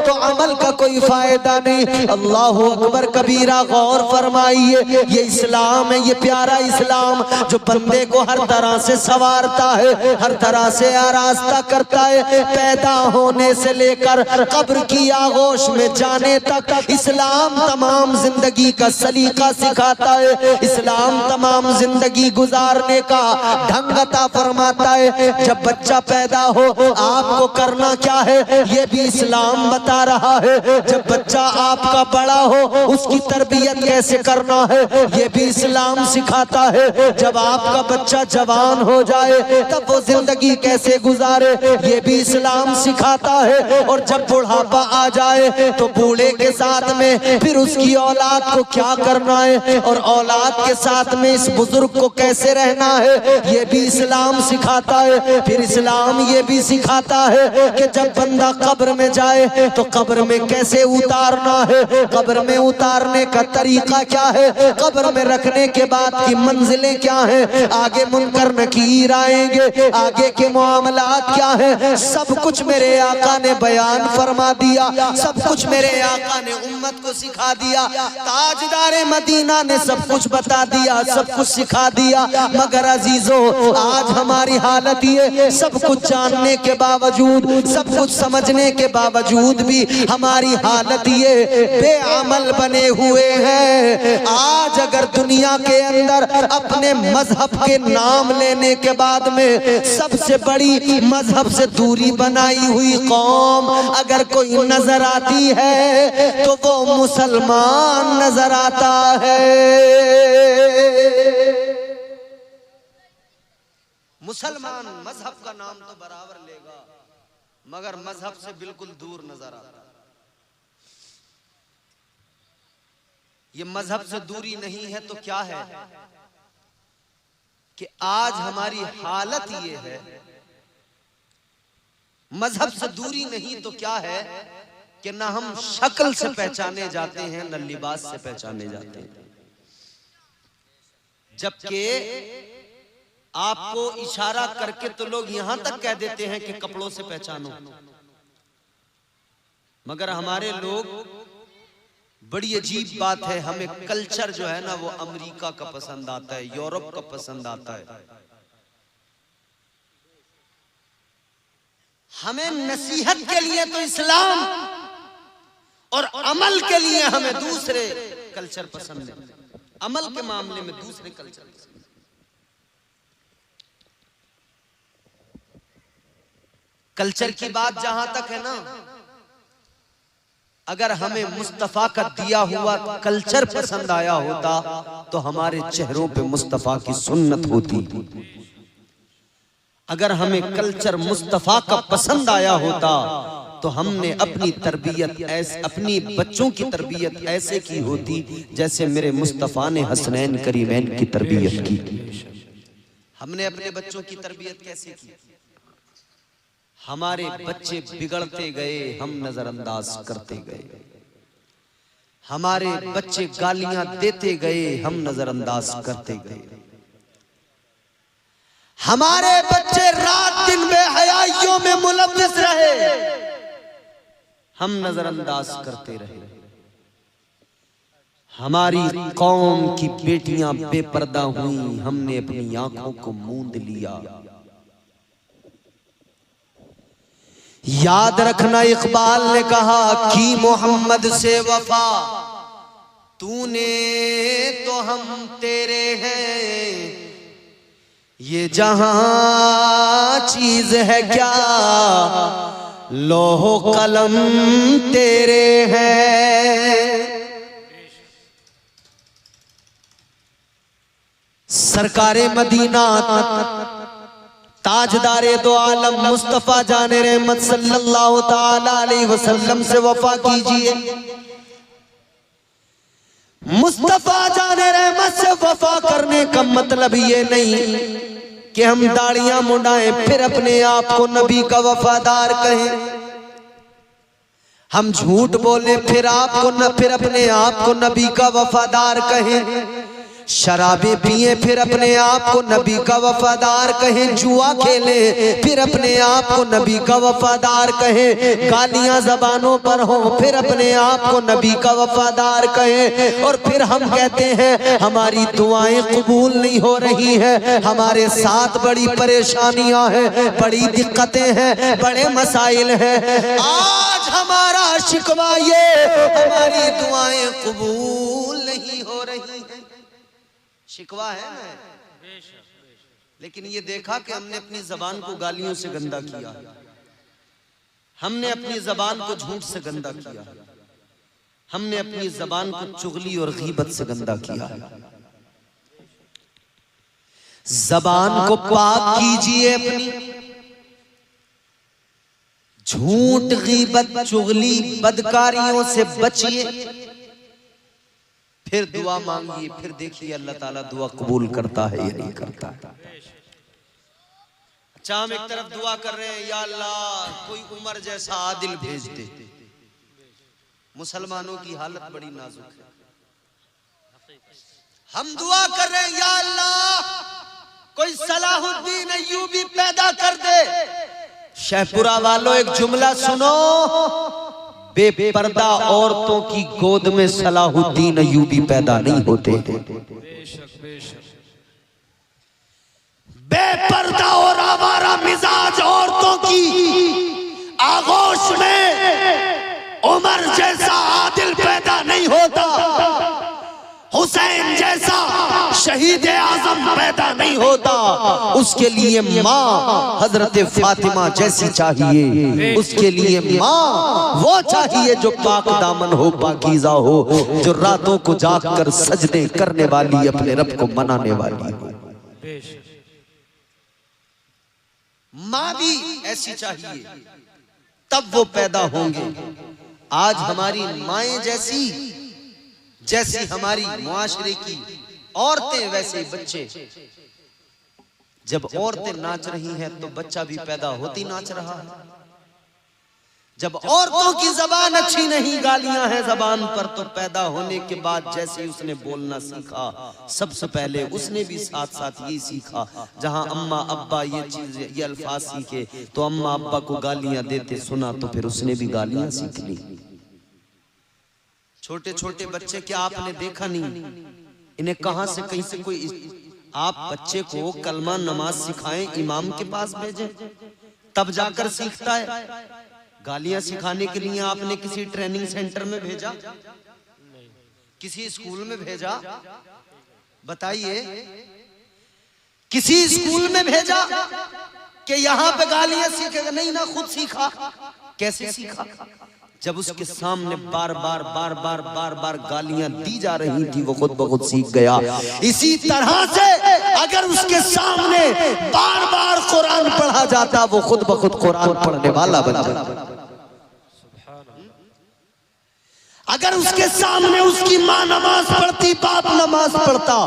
तो अमल का कोई फायदा नहीं। अल्लाह अकबर कबीरा, गौर फरमाइए, ये इस्लाम है, ये प्यारा इस्लाम जो बंदे को हर तरह से संवारता है, हर तरह से आरास्ता करता है, पैदा होने से लेकर कब्र की आगोश में जाने तक। इस्लाम तमाम जिंदगी का सलीका सिखाता है, इस्लाम तमाम जिंदगी गुजारने का ढंग अता फरमाता है। जब बच्चा पैदा हो आपको करना क्या है ये भी इस्लाम बता रहा है। जब बच्चा आपका बड़ा हो उसकी तरबियत कैसे करना है ये भी इस्लाम सिखाता है। जब आपका बच्चा जवान हो जाए तब वो जिंदगी कैसे गुजारे ये भी इस्लाम सिखाता है, और जब बुढ़ापा आ जाए तो बूढ़े के साथ में फिर उसकी औलाद को क्या करना है और औलाद के साथ में इस बुजुर्ग को कैसे रहना है, ये भी इस्लाम सिखाता है। फिर इस्लाम ये भी सिखाता है कि जब बंदा कब्र में जाए तो कब्र में कैसे उतारना है, कब्र में उतारने का तरीका क्या है, कब्र में रखने के बाद की मंजिलें क्या है, आगे मुनकर नकीर आएंगे, आगे के मामलात क्या है, सब कुछ मेरे आका ने बयान फरमा दिया, सब कुछ मेरे आका ने उम्मत को सिखा दिया। ताजदारे मदीना ने सब कुछ बता दिया, सब कुछ सिखा दिया। मगर अजीजों, आज हमारी हालत ये, सब कुछ जानने के बावजूद, सब कुछ समझने के बावजूद भी हमारी हालत ये बेअमल बने हुए हैं। आज अगर दुनिया के अंदर अपने मजहब के नाम लेने के बाद में सबसे बड़ी मजहब से दूरी बनाई हुई कौम अगर कोई नजर आती है तो वो मुसलमान नजर आता है। मुसलमान मजहब का नाम तो बराबर लेगा मगर मजहब से बिल्कुल दूर नजर आता है। ये मजहब से दूरी नहीं है तो क्या है कि आज हमारी हालत ये है। मजहब से दूरी नहीं तो क्या है कि ना हम शक्ल से पहचाने जाते हैं न लिबास से पहचाने जाते हैं। जबकि आपको इशारा करके तो लोग यहां तक कह देते हैं कि कपड़ों से पहचानो, मगर हमारे लोग, बड़ी अजीब बात है, हमें कल्चर जो है ना वो अमेरिका का पसंद आता है, यूरोप का पसंद आता है। हमें नसीहत के लिए तो इस्लाम और अमल के लिए हमें दूसरे कल्चर पसंद है, अमल के मामले में दूसरे कल्चर पसंद। कल्चर की बात जहां तक है ना, अगर हमें मुस्तफा का दिया हुआ कल्चर पसंद आया होता तो हमारे चेहरों पे मुस्तफा की सुन्नत होती। अगर हमें कल्चर मुस्तफा का पसंद आया होता तो हमने अपनी तरबियत ऐसे, अपनी बच्चों की तरबियत ऐसे की होती जैसे मेरे मुस्तफा ने हसनैन करीमैन की तरबियत की। हमने अपने बच्चों की तरबियत कैसे की? हमारे बच्चे बिगड़ते गए, हम नजरअंदाज करते गए। हमारे बच्चे गालियां देते गए, हम नजरअंदाज करते गए। हमारे बच्चे रात दिन बेहयाइयों में मुलव्विस रहे, हम नजरअंदाज करते रहे। हमारी कौम की बेटियां बेपर्दा हुई, हमने अपनी आंखों को मूंद लिया। याद रखना, इकबाल ने कहा कि मोहम्मद से वफा तूने तो हम तेरे हैं, ये जहां चीज है क्या लोहो कलम तेरे हैं। सरकारे मदीना ताजदारे दो आलम मुस्तफा जाने रहमत सल्लल्लाहु ताला अलैहि वसल्लम से वफा कीजिए। मुस्तफा जाने रहमत से वफा करने का मतलब ये नहीं कि हम दाढ़ियां मुंडाएं फिर अपने आप को नबी का वफादार कहें। हम झूठ बोले फिर अपने आप को नबी का वफादार कहें। शराबे पिए फिर अपने आप को नबी का वफादार कहें। जुआ खेले फिर अपने आप को नबी का वफादार कहें। गालियां जबानों पर हो फिर अपने आप को नबी का वफादार कहें। और फिर हम कहते हैं हमारी दुआएं कबूल नहीं हो रही हैं, हमारे साथ बड़ी परेशानियां हैं, बड़ी दिक्कतें हैं, बड़े मसाइल हैं। आज हमारा शिकवा ये हमारी दुआएं कबूल नहीं हो रही हैं, शिकवा है ना। लेकिन ये देखा कि हमने अपनी जबान को गालियों से गंदा किया, हमने अपनी जबान को झूठ से गंदा किया, हमने अपनी जबान को चुगली और गीबत से गंदा किया। जबान को पाक कीजिए अपनी, झूठ, गीबत, चुगली, बदकारियों से बचिए, फिर दुआ मांगिए, फिर देखिए अल्लाह ताला दुआ कबूल करता है या नहीं करता है। अच्छा, हम एक तरफ दुआ कर रहे हैं, या अल्लाह कोई उमर जैसा आदिल भेज दे। मुसलमानों की हालत बड़ी नाजुक है। हम दुआ कर रहे हैं, या अल्लाह कोई सलाहुद्दीन अय्यूबी पैदा कर दे। शेखपुरा वालों, एक जुमला सुनो, बेपर्दा औरतों की गोद में सलाहुद्दीन अय्यूबी पैदा नहीं होते। बेपर्दा और आवारा मिजाज औरतों की आगोश में उमर जैसा आदिल पैदा नहीं होता, हुसैन जैसा शहीद आजम पैदा नहीं होता। उसके लिए माँ हजरत फातिमा जैसी चाहिए, उसके लिए माँ वो चाहिए जो पाक दामन हो, पाकीज़ा हो, जो रातों को जागकर सजदे करने वाली, अपने रब को मनाने वाली हो। माँ भी ऐसी चाहिए, तब वो पैदा होंगे। आज हमारी माएं जैसी हमारी मुआशरे की औरतें, वैसे बच्चे। जब औरतें नाच रही हैं तो बच्चा भी पैदा होती नाच रहा है। जब औरतों की जबान अच्छी नहीं, गालियां हैं जबान पर, तो पैदा होने के बाद जैसे उसने बोलना सीखा, सबसे पहले उसने भी साथ साथ ये सीखा। जहां अम्मा अब्बा ये चीज, ये अल्फाज सीखे, तो अम्मा अब्बा को गालियां देते सुना, तो फिर उसने भी गालियां सीख ली। छोटे छोटे बच्चे, क्या आपने देखा नहीं, इन्हें कहां से कहीं से कोई, आप बच्चे को कलमा नमाज सिखाएं, इमाम के पास भेजें, तब जाकर सीखता है। गालियां सिखाने के लिए आपने किसी ट्रेनिंग सेंटर में भेजा, किसी स्कूल में भेजा? बताइए, किसी स्कूल में भेजा कि यहां पे गालियां सीखेगा? नहीं ना, खुद सीखा। कैसे सीखा? जब उसके सामने बार बार गालियां दी जा रही थी, वो खुद ब खुद सीख गया। इसी तरह से अगर उसके सामने बार बार कुरान पढ़ा जाता, वो खुद ब खुद कुरान पढ़ने वाला बन जाता। अगर उसके सामने उसकी माँ नमाज पढ़ती, बाप नमाज पढ़ता,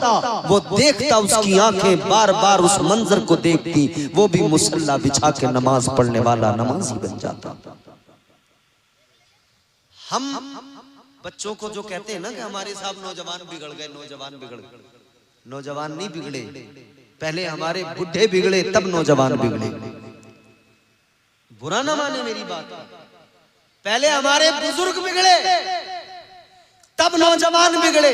वो देखता, उसकी आंखें बार बार उस मंजर को देखती, वो भी मुसल्ला बिछा के नमाज पढ़ने वाला नमाजी बन जाता। हम बच्चों को जो कहते हैं ना कि हमारे साहब नौजवान बिगड़ गए, नौजवान बिगड़ गए, नौजवान नहीं बिगड़े, पहले हमारे बुढ़े बिगड़े तब नौजवान बिगड़े। बुरा ना माने मेरी बात, पहले हमारे बुजुर्ग बिगड़े तब नौजवान बिगड़े,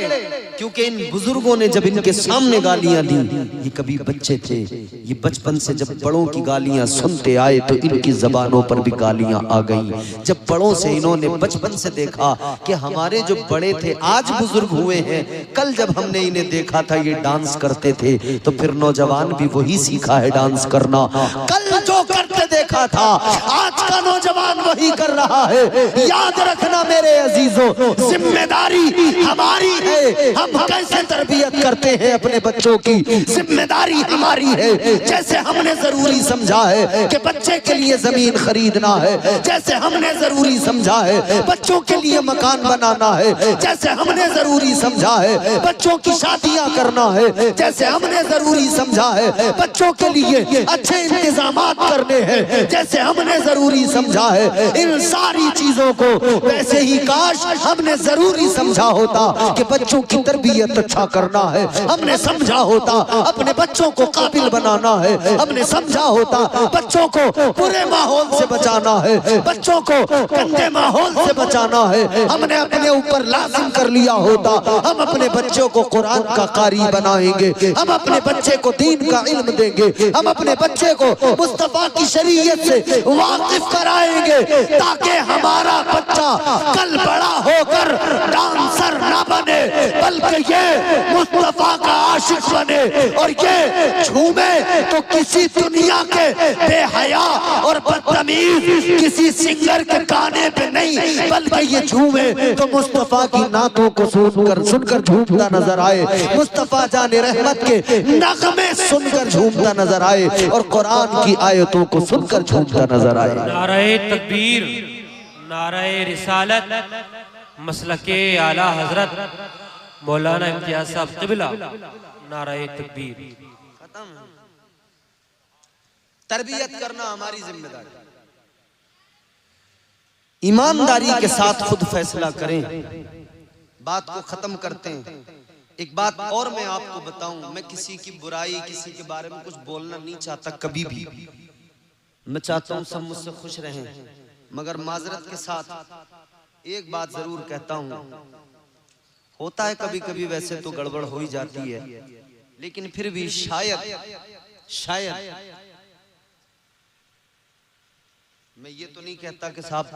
क्योंकि इन बुजुर्गों ने जब इनके सामने गालियां दी, ये कभी बच्चे थे, ये बचपन से जब बड़ों की गालियां सुनते आए तो इनकी जबानों पर भी गालियां आ गई। जब बड़ों से इन्होंने बचपन से देखा कि हमारे जो बड़े थे आज बुजुर्ग हुए हैं, कल जब हमने इन्हें देखा था ये डांस करते थे, तो फिर नौजवान भी वही सीखा है डांस करना। कल जो करते देखा था, आज का नौजवान वही कर रहा है। याद रखना मेरे अजीजों, जिम्मेदारी हमारी है, हम कैसे तरबियत करते हैं अपने बच्चों की, जिम्मेदारी हमारी है। जैसे हमने जरूरी समझा है कि बच्चे के लिए जमीन खरीदना है, जैसे हमने जरूरी समझा है बच्चों के लिए मकान बनाना है, जैसे हमने जरूरी समझा है बच्चों की शादियां करना है, जैसे हमने जरूरी समझा है बच्चों के लिए अच्छे इंतजामात करने हैं, जैसे हमने जरूरी समझा है इन सारी चीजों को, वैसे ही काश हमने जरूरी समझा होता कि बच्चों की तरबियत अच्छा करना है, हमने समझा होता अपने बच्चों को काबिल बनाना है, हमने समझा होता बच्चों को बुरे माहौल से बचाना है, बच्चों को गंदे माहौल से बचाना है, हमने अपने ऊपर लाजिम कर लिया होता हम अपने बच्चों को कुरान का कारी बनाएंगे, हम अपने बच्चे को दीन का इल्म देंगे, हम अपने बच्चे को मुस्तफा की शरीयत से वाकिफ कराएंगे, ताकि हमारा बच्चा कल बड़ा होकर डांसर ना बने, बल्कि ये मुस्तफा का आशिक बने और ये झूमे तो किसी दुनिया के बेहया और बदतमीज किसी सिंगर के गाने पे नहीं, बल्कि ये झूमे तो मुस्तफा की नातों को सुनकर झूमता नजर आए, मुस्तफा जाने रहमत के नगमे सुनकर झूमता नजर आए और कुरान की आयतों को सुनकर झूमता नजर आए। नारे तकबीर, नारे रिसालत, मसलके आला हजरत मौलाना इम्तियाज साहब क़िबला, नारे तकबीर। तरबियत करना हमारी जिम्मेदारी, ईमानदारी के साथ खुद फैसला करें। बात को खत्म करते हैं। एक बात और मैं आपको बताऊं, मैं किसी की बुराई, किसी के बारे में कुछ बोलना नहीं चाहता कभी भी। मैं चाहता हूं सब मुझसे खुश रहें, मगर माजरत के साथ एक बात जरूर कहता हूं, होता है कभी कभी वैसे तो गड़बड़ हो ही जाती है, लेकिन फिर भी शायद मैं ये तो नहीं कहता कि साहब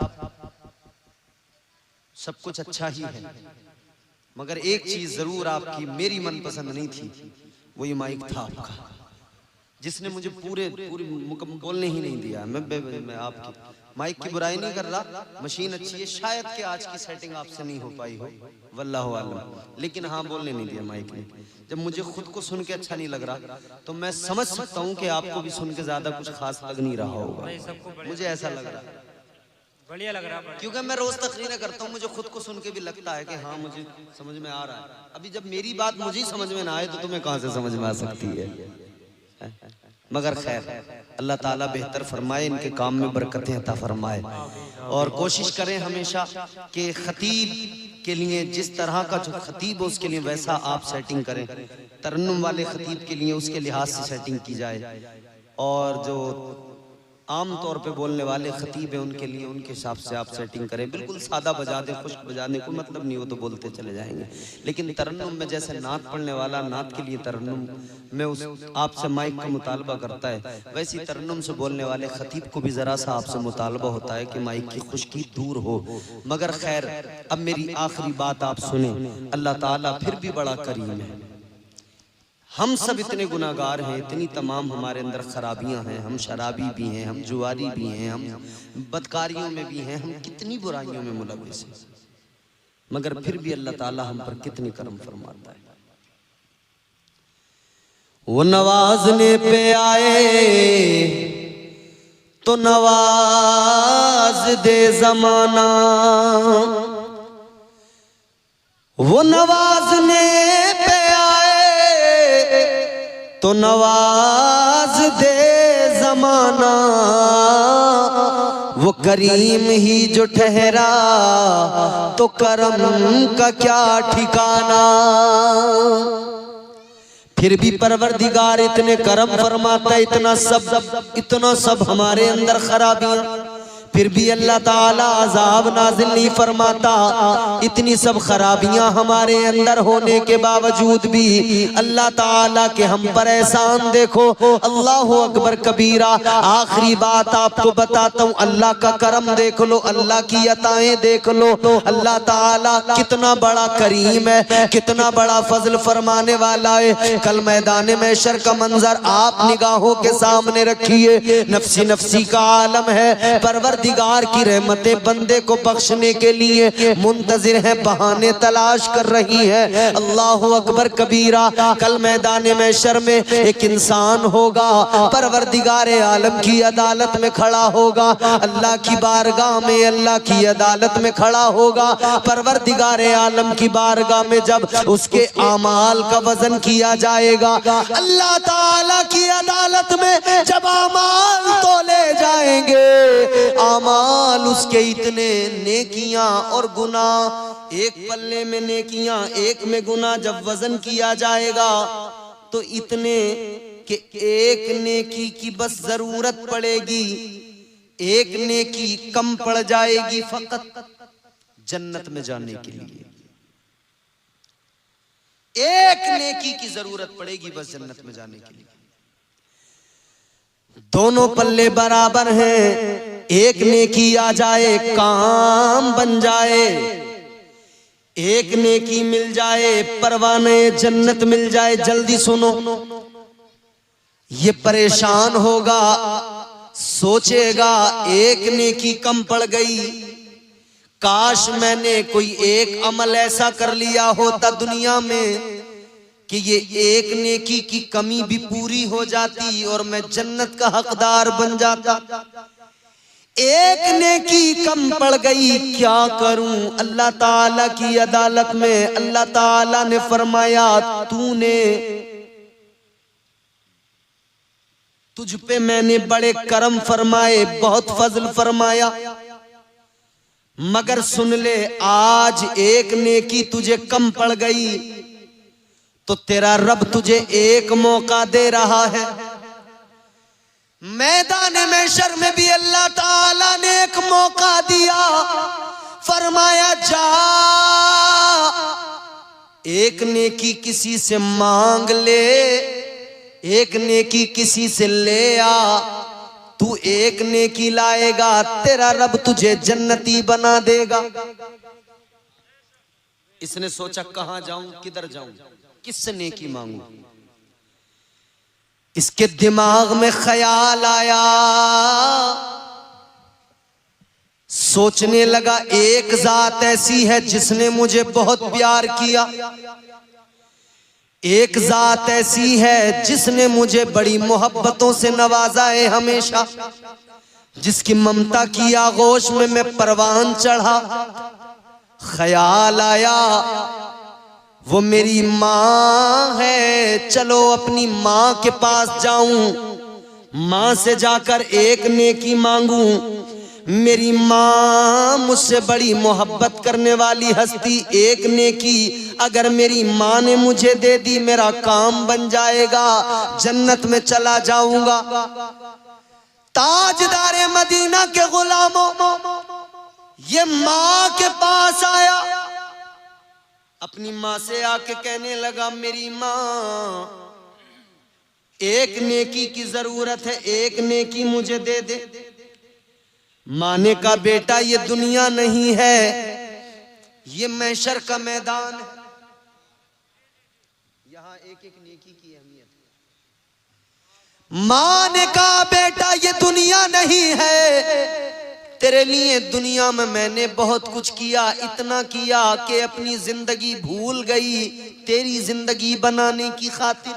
सब कुछ अच्छा ही है, मगर एक चीज जरूर आपकी मेरी मनपसंद नहीं थी, वो ये माइक था आपका, जिसने मुझे पूरी बोलने ही नहीं दिया। मैं आपकी माइक की बुराई नहीं कर रहा, मशीन अच्छी है, शायद कि आज की सेटिंग आपसे नहीं हो पाई हो, वल्लाहु आलम, लेकिन हाँ बोलने नहीं दिया माइक ने। जब मुझे खुद को सुन के अच्छा नहीं लग रहा तो मैं समझ सकता हूँ कि आपको भी सुन के ज्यादा कुछ खास लग नहीं रहा होगा, मुझे ऐसा लग रहा है, बढ़िया लग रहा है, क्योंकि मैं रोज तकरीरें करता हूँ, मुझे खुद को सुन के भी लगता है कि हाँ मुझे समझ में आ रहा है। अभी जब मेरी बात मुझे समझ में ना आए तो तुम्हें कहाँ से समझ में आ सकती है? मगर खैर, अल्लाह ताला बेहतर फरमाए, इनके काम में बरकतें अता फरमाए। और कोशिश करें हमेशा कि खतीब के लिए जिस तरह का जो खतीब हो उसके लिए वैसा आप सेटिंग करें, तरन्नुम वाले खतीब के लिए उसके लिहाज से सेटिंग की जाए, और जो आम तौर पे बोलने वाले खतीब हैं उनके लिए उनके हिसाब से आप सेटिंग करें। बिल्कुल सादा बजा दे, खुश्क बजाने को मतलब नहीं, वो तो बोलते चले जाएंगे, लेकिन तरन्नुम में जैसे नात पढ़ने वाला नात के लिए तरन्नुम में उस आपसे माइक का मुतालबा करता है, वैसी तरन्नुम से बोलने वाले खतीब को भी जरा सा आपसे मुतालबा होता है कि माइक की खुश्की दूर हो। मगर खैर, अब मेरी आखिरी बात आप सुने, अल्लाह ताला फिर भी बड़ा करीम है। हम सब इतने गुनाहगार हैं, इतनी तमाम हमारे अंदर खराबियां हैं, हम शराबी भी हैं, हम जुआरी भी हैं, हम बदकारियों में भी हैं, हम कितनी बुराइयों में मुलव्वस हैं, मगर फिर भी अल्लाह ताला हम पर कितनी करम फरमाता है। वो नवाजने पे आए तो नवाज दे जमाना, वो नवाजने पे तो नवाज दे जमाना, वो करीम ही जो ठहरा तो करम का क्या ठिकाना। फिर भी परवरदिगार इतने करम फरमाता, इतना सब हमारे अंदर खराबियां, फिर भी अल्लाह ताला अजाब नाजिल नहीं फरमाता। इतनी सब खराबियां हमारे अंदर होने के बावजूद भी अल्लाह ताला के हम पर एहसान देखो, अल्लाह अकबर कबीरा। आखिरी बात आपको बताता हूँ, अल्लाह का करम देख लो, अल्लाह की अताएं देख लो, अल्लाह ताला कितना बड़ा करीम है, कितना बड़ा फजल फरमाने वाला है। कल मैदान महशर का मंजर आप निगाहों के सामने रखिए, नफसी नफसी का आलम है, परवरदिगार की रहमतें बंदे को बख्शने के लिए मुंतजिर है, बहाने तलाश कर रही है। अल्लाह अकबर कबीरा। कल मैदान महशर में एक इंसान होगा, परवरदिगार आलम की अदालत में खड़ा होगा, अल्लाह की बारगाह में, अल्लाह की अदालत में खड़ा होगा। परवरदिगार आलम की बारगाह में जब उसके आमाल का वजन किया जाएगा, अल्लाह ताला की अदालत में जब आमाल तोले जाएंगे, आमाल उसके इतने नेकियां और गुनाह, एक पल्ले में नेकियां एक में गुनाह, जब वजन किया जाएगा तो इतने कि एक नेकी की बस जरूरत पड़ेगी, एक नेकी कम पड़ जाएगी फकत जन्नत में जाने के लिए। एक नेकी की जरूरत पड़ेगी बस जन्नत में जाने के लिए। दोनों पल्ले बराबर हैं, एक नेकी आ जाए काम बन जाए, एक नेकी मिल जाए परवाने जन्नत मिल जाए। जल्दी सुनो, ये परेशान होगा, सोचेगा एक नेकी कम पड़ गई, काश मैंने कोई एक अमल ऐसा कर लिया होता दुनिया में कि ये एक नेकी की कमी भी पूरी हो जाती और मैं जन्नत का हकदार बन जाता। एक नेकी कम पड़ गई, क्या करूं? अल्लाह ताला की अदालत में अल्लाह ताला ने फरमाया, तूने, तुझ पे मैंने बड़े करम फरमाए, बहुत फजल फरमाया, मगर सुन ले, आज एक नेकी तुझे कम पड़ गई तो तेरा रब तुझे एक मौका दे रहा है। मैदान महशर में भी अल्लाह ताला ने एक मौका दिया, फरमाया जा एक नेकी किसी से मांग ले, एक नेकी किसी से ले आ, तू एक नेकी लाएगा तेरा रब तुझे जन्नती बना देगा। इसने सोचा कहां जाऊं, किधर जाऊं, किससे नेकी मांगूं? इसके दिमाग में ख्याल आया, सोचने लगा एक जात ऐसी है जिसने मुझे बहुत प्यार किया, एक जात ऐसी है जिसने मुझे बड़ी मोहब्बतों से नवाजा है हमेशा, जिसकी ममता की आगोश में मैं परवान चढ़ा। ख्याल आया वो मेरी माँ है, चलो अपनी माँ के पास जाऊं, माँ से जाकर एक नेकी मांगूं। मेरी माँ मुझसे बड़ी मोहब्बत करने वाली हस्ती, एक नेकी अगर मेरी माँ ने मुझे दे दी मेरा काम बन जाएगा, जन्नत में चला जाऊंगा। ताजदारे मदीना के गुलामों, ये माँ के पास आया, अपनी माँ से आके कहने लगा, मेरी माँ एक नेकी की जरूरत है, एक नेकी मुझे दे दे। माँ ने कहा, बेटा ये दुनिया नहीं है, ये महशर का मैदान है, यहाँ एक एक नेकी की अहमियत है। माँ ने कहा, बेटा ये दुनिया नहीं है, तेरे लिए दुनिया में मैंने बहुत कुछ किया, इतना किया कि अपनी जिंदगी भूल गई तेरी जिंदगी बनाने की खातिर।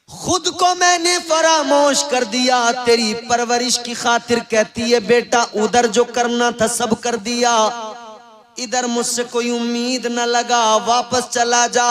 खुद को मैंने फरामोश कर दिया तेरी परवरिश की खातिर। कहती है, बेटा उधर जो करना था सब कर दिया, इधर मुझसे कोई उम्मीद न लगा, वापस चला जा।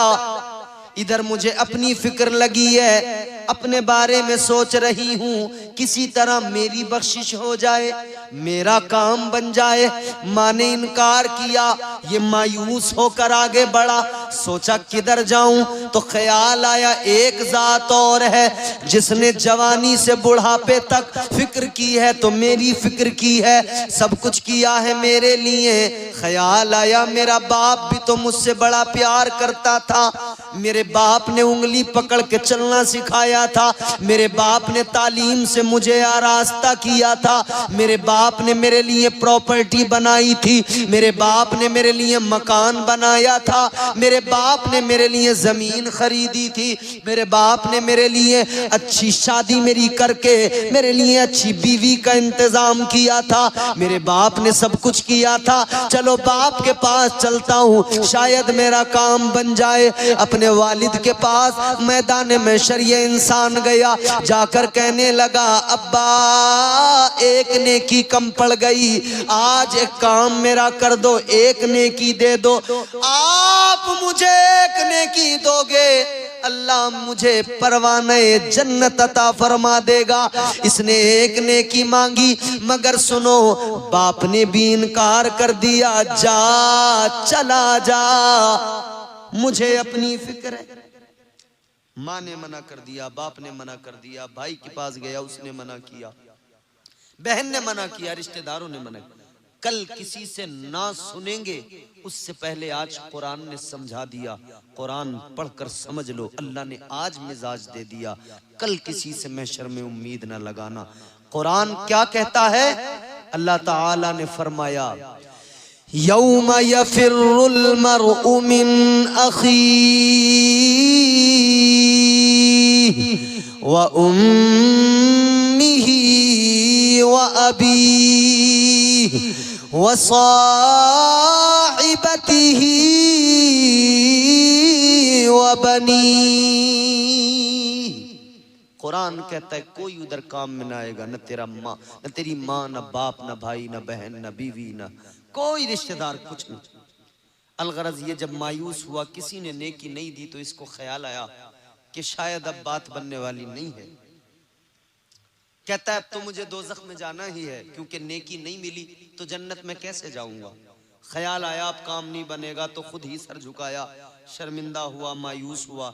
इधर मुझे अपनी फिक्र लगी है, अपने बारे में सोच रही हूँ, किसी तरह मेरी बख्शिश हो जाए, मेरा काम बन जाए। माँ ने इनकार किया, ये मायूस होकर आगे बढ़ा, सोचा किधर जाऊं, तो ख्याल आया एक जात और है जिसने जवानी से बुढ़ापे तक फिक्र की है, तो मेरी फिक्र की है, सब कुछ किया है मेरे लिए। ख्याल आया मेरा बाप भी तो मुझसे बड़ा प्यार करता था, मेरे बाप ने उंगली पकड़ के चलना सिखाया था, मेरे बाप ने तालीम से मुझे आरास्ता किया था, मेरे बाप ने मेरे लिए प्रॉपर्टी बनाई थी, मेरे बाप ने मेरे लिए मकान बनाया था, मेरे बाप ने मेरे लिए जमीन खरीदी थी, मेरे बाप ने मेरे लिए अच्छी शादी मेरी करके मेरे लिए अच्छी बीवी का इंतजाम किया था, मेरे बाप ने सब कुछ किया था। चलो बाप के पास चलता हूँ, शायद मेरा काम बन जाए। अपने वालिद के पास मैदान में शरीय इंसान गया, जाकर कहने लगा, अब्बा एक नेकी कम पड़ गई, आज एक काम मेरा कर दो, एक नेकी दे दो। आप मुझे एक नेकी दोगे, अल्लाह मुझे परवाने जन्नत अता फरमा देगा। इसने एक नेकी मांगी, मगर सुनो, बाप ने भी इनकार कर दिया, जा चला जा, मुझे अपनी फिक्र है। माँ ने मना कर दिया, बाप ने मना कर दिया, भाई के पास गया उसने मना किया, बहन ने मना किया, रिश्तेदारों ने मना किया। कल किसी से ना सुनेंगे उससे पहले आज कुरान ने समझा दिया, कुरान पढ़कर समझ लो, अल्लाह ने आज मिजाज दे दिया, कल किसी से महशर में उम्मीद ना लगाना। कुरान क्या कहता है? अल्लाह ताला ने फरमाया, यौम यफिर्रुल मर्उ मिन अखीही व उम्मिही व अबीही व साहिबतिही व बनीही। कुरान कहता है कोई उधर काम में ना आएगा, न तेरा माँ, न तेरी माँ, न बाप, न भाई, न बहन, न बीवी, न कोई रिश्तेदार, कुछ नहीं। अलगरज ये जब मायूस हुआ, किसी ने नेकी नहीं दी, तो इसको ख्याल आया कि शायद अब बात बनने वाली नहीं है। कहता है अब तो मुझे दोज़ख में जाना ही है, क्योंकि नेकी नहीं मिली तो जन्नत में कैसे जाऊंगा। ख्याल आया अब काम नहीं बनेगा, तो खुद ही सर झुकाया, शर्मिंदा हुआ, मायूस हुआ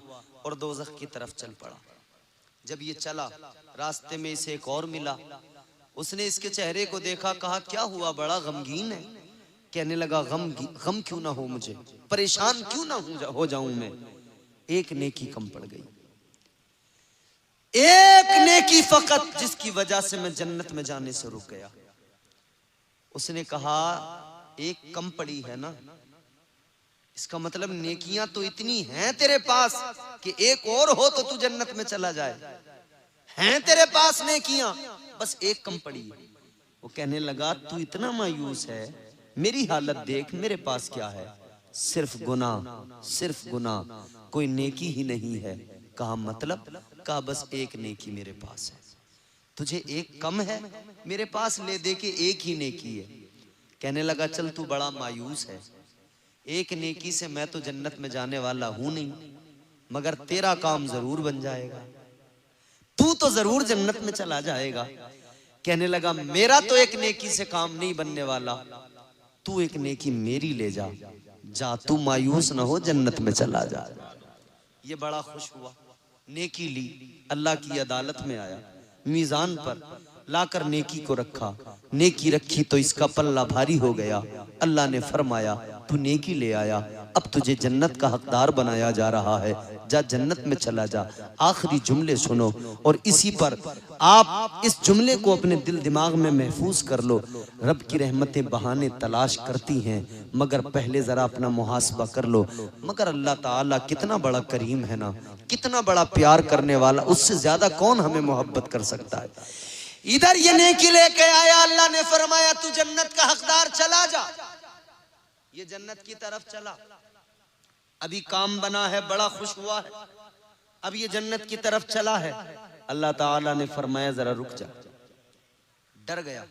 और दोज़ख की तरफ चल पड़ा। जब ये चला, रास्ते में इसे एक और मिला। उसने इसके चेहरे को देखा, कहा क्या हुआ, बड़ा गमगीन है। कहने लगा गम क्यों ना हो मुझे, परेशान क्यों ना हो जाऊं मैं। एक नेकी कम पड़ गई, एक नेकी फकत, जिसकी वजह से मैं जन्नत में जाने से रुक गया। उसने कहा एक कम पड़ी है ना, इसका मतलब नेकियां तो इतनी हैं तेरे पास कि एक और हो तो तू जन्नत में चला जाए। हैं तेरे पास नेकियां, बस एक कम पड़ी है। वो कहने लगा तू इतना मायूस है, मेरी हालत देख, मेरे पास क्या है, सिर्फ गुनाह, सिर्फ गुनाह, कोई नेकी ही नहीं है। कहा मतलब, कहा बस एक नेकी मेरे पास है। तुझे एक कम है, मेरे पास ले दे के एक ही नेकी है। कहने लगा चल तू बड़ा मायूस है, एक नेकी से मैं तो जन्नत में जाने वाला हूं नहीं, मगर तेरा काम जरूर बन जाएगा, तू तो जरूर जन्नत में चला जाएगा। कहने लगा मेरा तो एक नेकी से काम नहीं बनने वाला, तू एक नेकी मेरी ले जा, जा तू मायूस ना हो, जन्नत में चला जा। ये बड़ा खुश हुआ, नेकी ली, अल्लाह की अदालत में आया, मीज़ान पर लाकर नेकी को रखा। नेकी रखी तो इसका पल्ला भारी हो गया। अल्लाह ने फरमाया तू नेकी ले आया, अब तुझे जन्नत का हकदार बनाया जा रहा है, जा जन्नत में चला जा। आखिरी जुमले सुनो और इसी पर आप इस जुमले को अपने दिल दिमाग में महफूज कर लो। रब की रहमतें बहाने तलाश करती हैं, मगर पहले जरा अपना मुहासबा कर लो। मगर अल्लाह ताला कितना बड़ा करीम है ना, कितना बड़ा प्यार करने वाला, उससे ज्यादा कौन हमें मोहब्बत कर सकता है। इधर ये नेकी लेके आया, अल्लाह ने फरमाया तू जन्नत का हकदार, चला जा। ये जन्नत की तरफ चला, अभी काम बना है, बड़ा खुश हुआ है, अब ये जन्नत की तरफ चला है। अल्लाह ताला ने फरमाया जरा रुक जा। डर गया,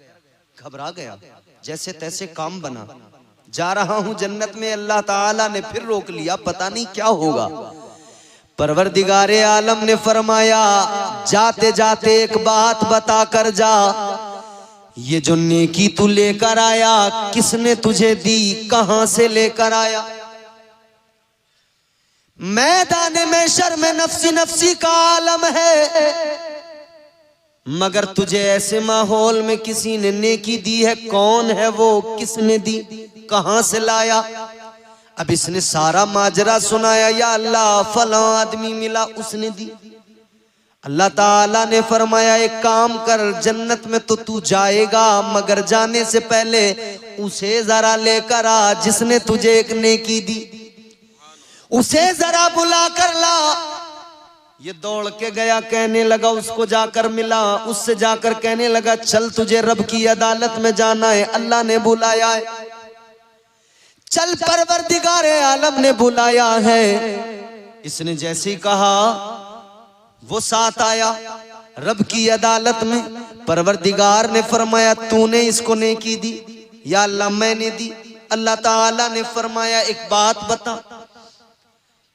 घबरा गया, जैसे तैसे काम बना, जा रहा हूं जन्नत में। अल्लाह ताला ने फिर रोक लिया, पता नहीं क्या होगा। परवरदिगारे आलम ने फरमाया जाते जाते एक बात बता कर जा, ये जो नेकी तू लेकर आया किसने तुझे दी, कहां से लेकर आया। मैदान महशर में नफ्सी नफ्सी का आलम है, मगर तुझे ऐसे माहौल में किसी ने नेकी दी है, कौन है वो, किसने दी, कहां से लाया। अब इसने सारा माजरा सुनाया, या अल्लाह फला आदमी मिला उसने दी। अल्लाह ताला ने फरमाया एक काम कर, जन्नत में तो तू जाएगा, मगर जाने से पहले उसे जरा लेकर आ जिसने तुझे एक नेकी दी, उसे जरा बुला कर ला। ये दौड़ के गया, कहने लगा उसको जाकर मिला, उससे जाकर कहने लगा चल तुझे रब की अदालत में जाना है, अल्लाह ने बुलाया है, चल परवरदिगारे आलम ने बुलाया है। इसने जैसे ही कहा वो साथ आया रब की अदालत में। परवरदिगार ने फरमाया तूने इसको नेकी दी, या अल्लाह मैंने दी। अल्लाह ताला ने फरमाया एक बात बता,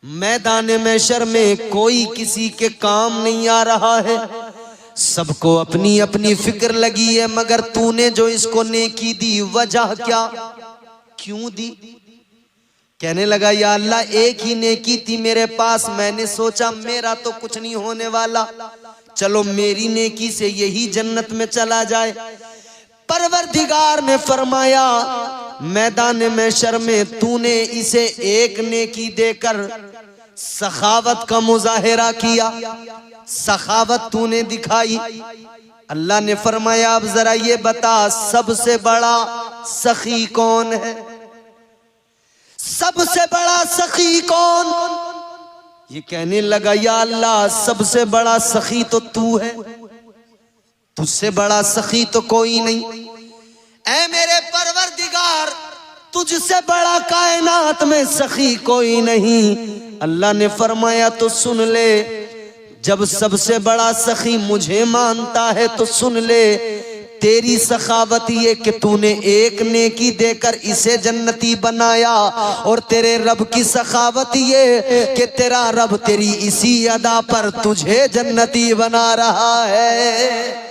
मैदान महशर में कोई किसी के काम नहीं आ रहा है, सबको अपनी अपनी फिक्र लगी है, मगर तूने जो इसको नेकी दी वजह क्या, क्यों दी। कहने लगा या अल्लाह एक ही नेकी थी मेरे पास, मैंने सोचा मेरा तो कुछ नहीं होने वाला, चलो मेरी नेकी से यही जन्नत में चला जाए। परवरदिगार ने फरमाया मैदान महशर में तूने इसे एक नेकी देकर सखावत का मुजाहिरा किया, सखावत तूने दिखाई। अल्लाह ने फरमाया अब जरा ये बता सबसे बड़ा सखी कौन है। सबसे बड़ा सखी कौन? ये कहने लगा या अल्लाह सबसे बड़ा सखी तो तू है, तुझसे बड़ा सखी तो कोई नहीं। ऐ मेरे परवरदिगार तुझसे बड़ा कायनात में सखी कोई नहीं। अल्लाह ने फरमाया तो सुन ले, जब सबसे बड़ा सखी मुझे मानता है तो सुन ले, तेरी सखावत ये कि तूने एक नेकी देकर इसे जन्नती बनाया, और तेरे रब की सखावत ये कि तेरा रब तेरी इसी अदा पर तुझे जन्नती बना रहा है।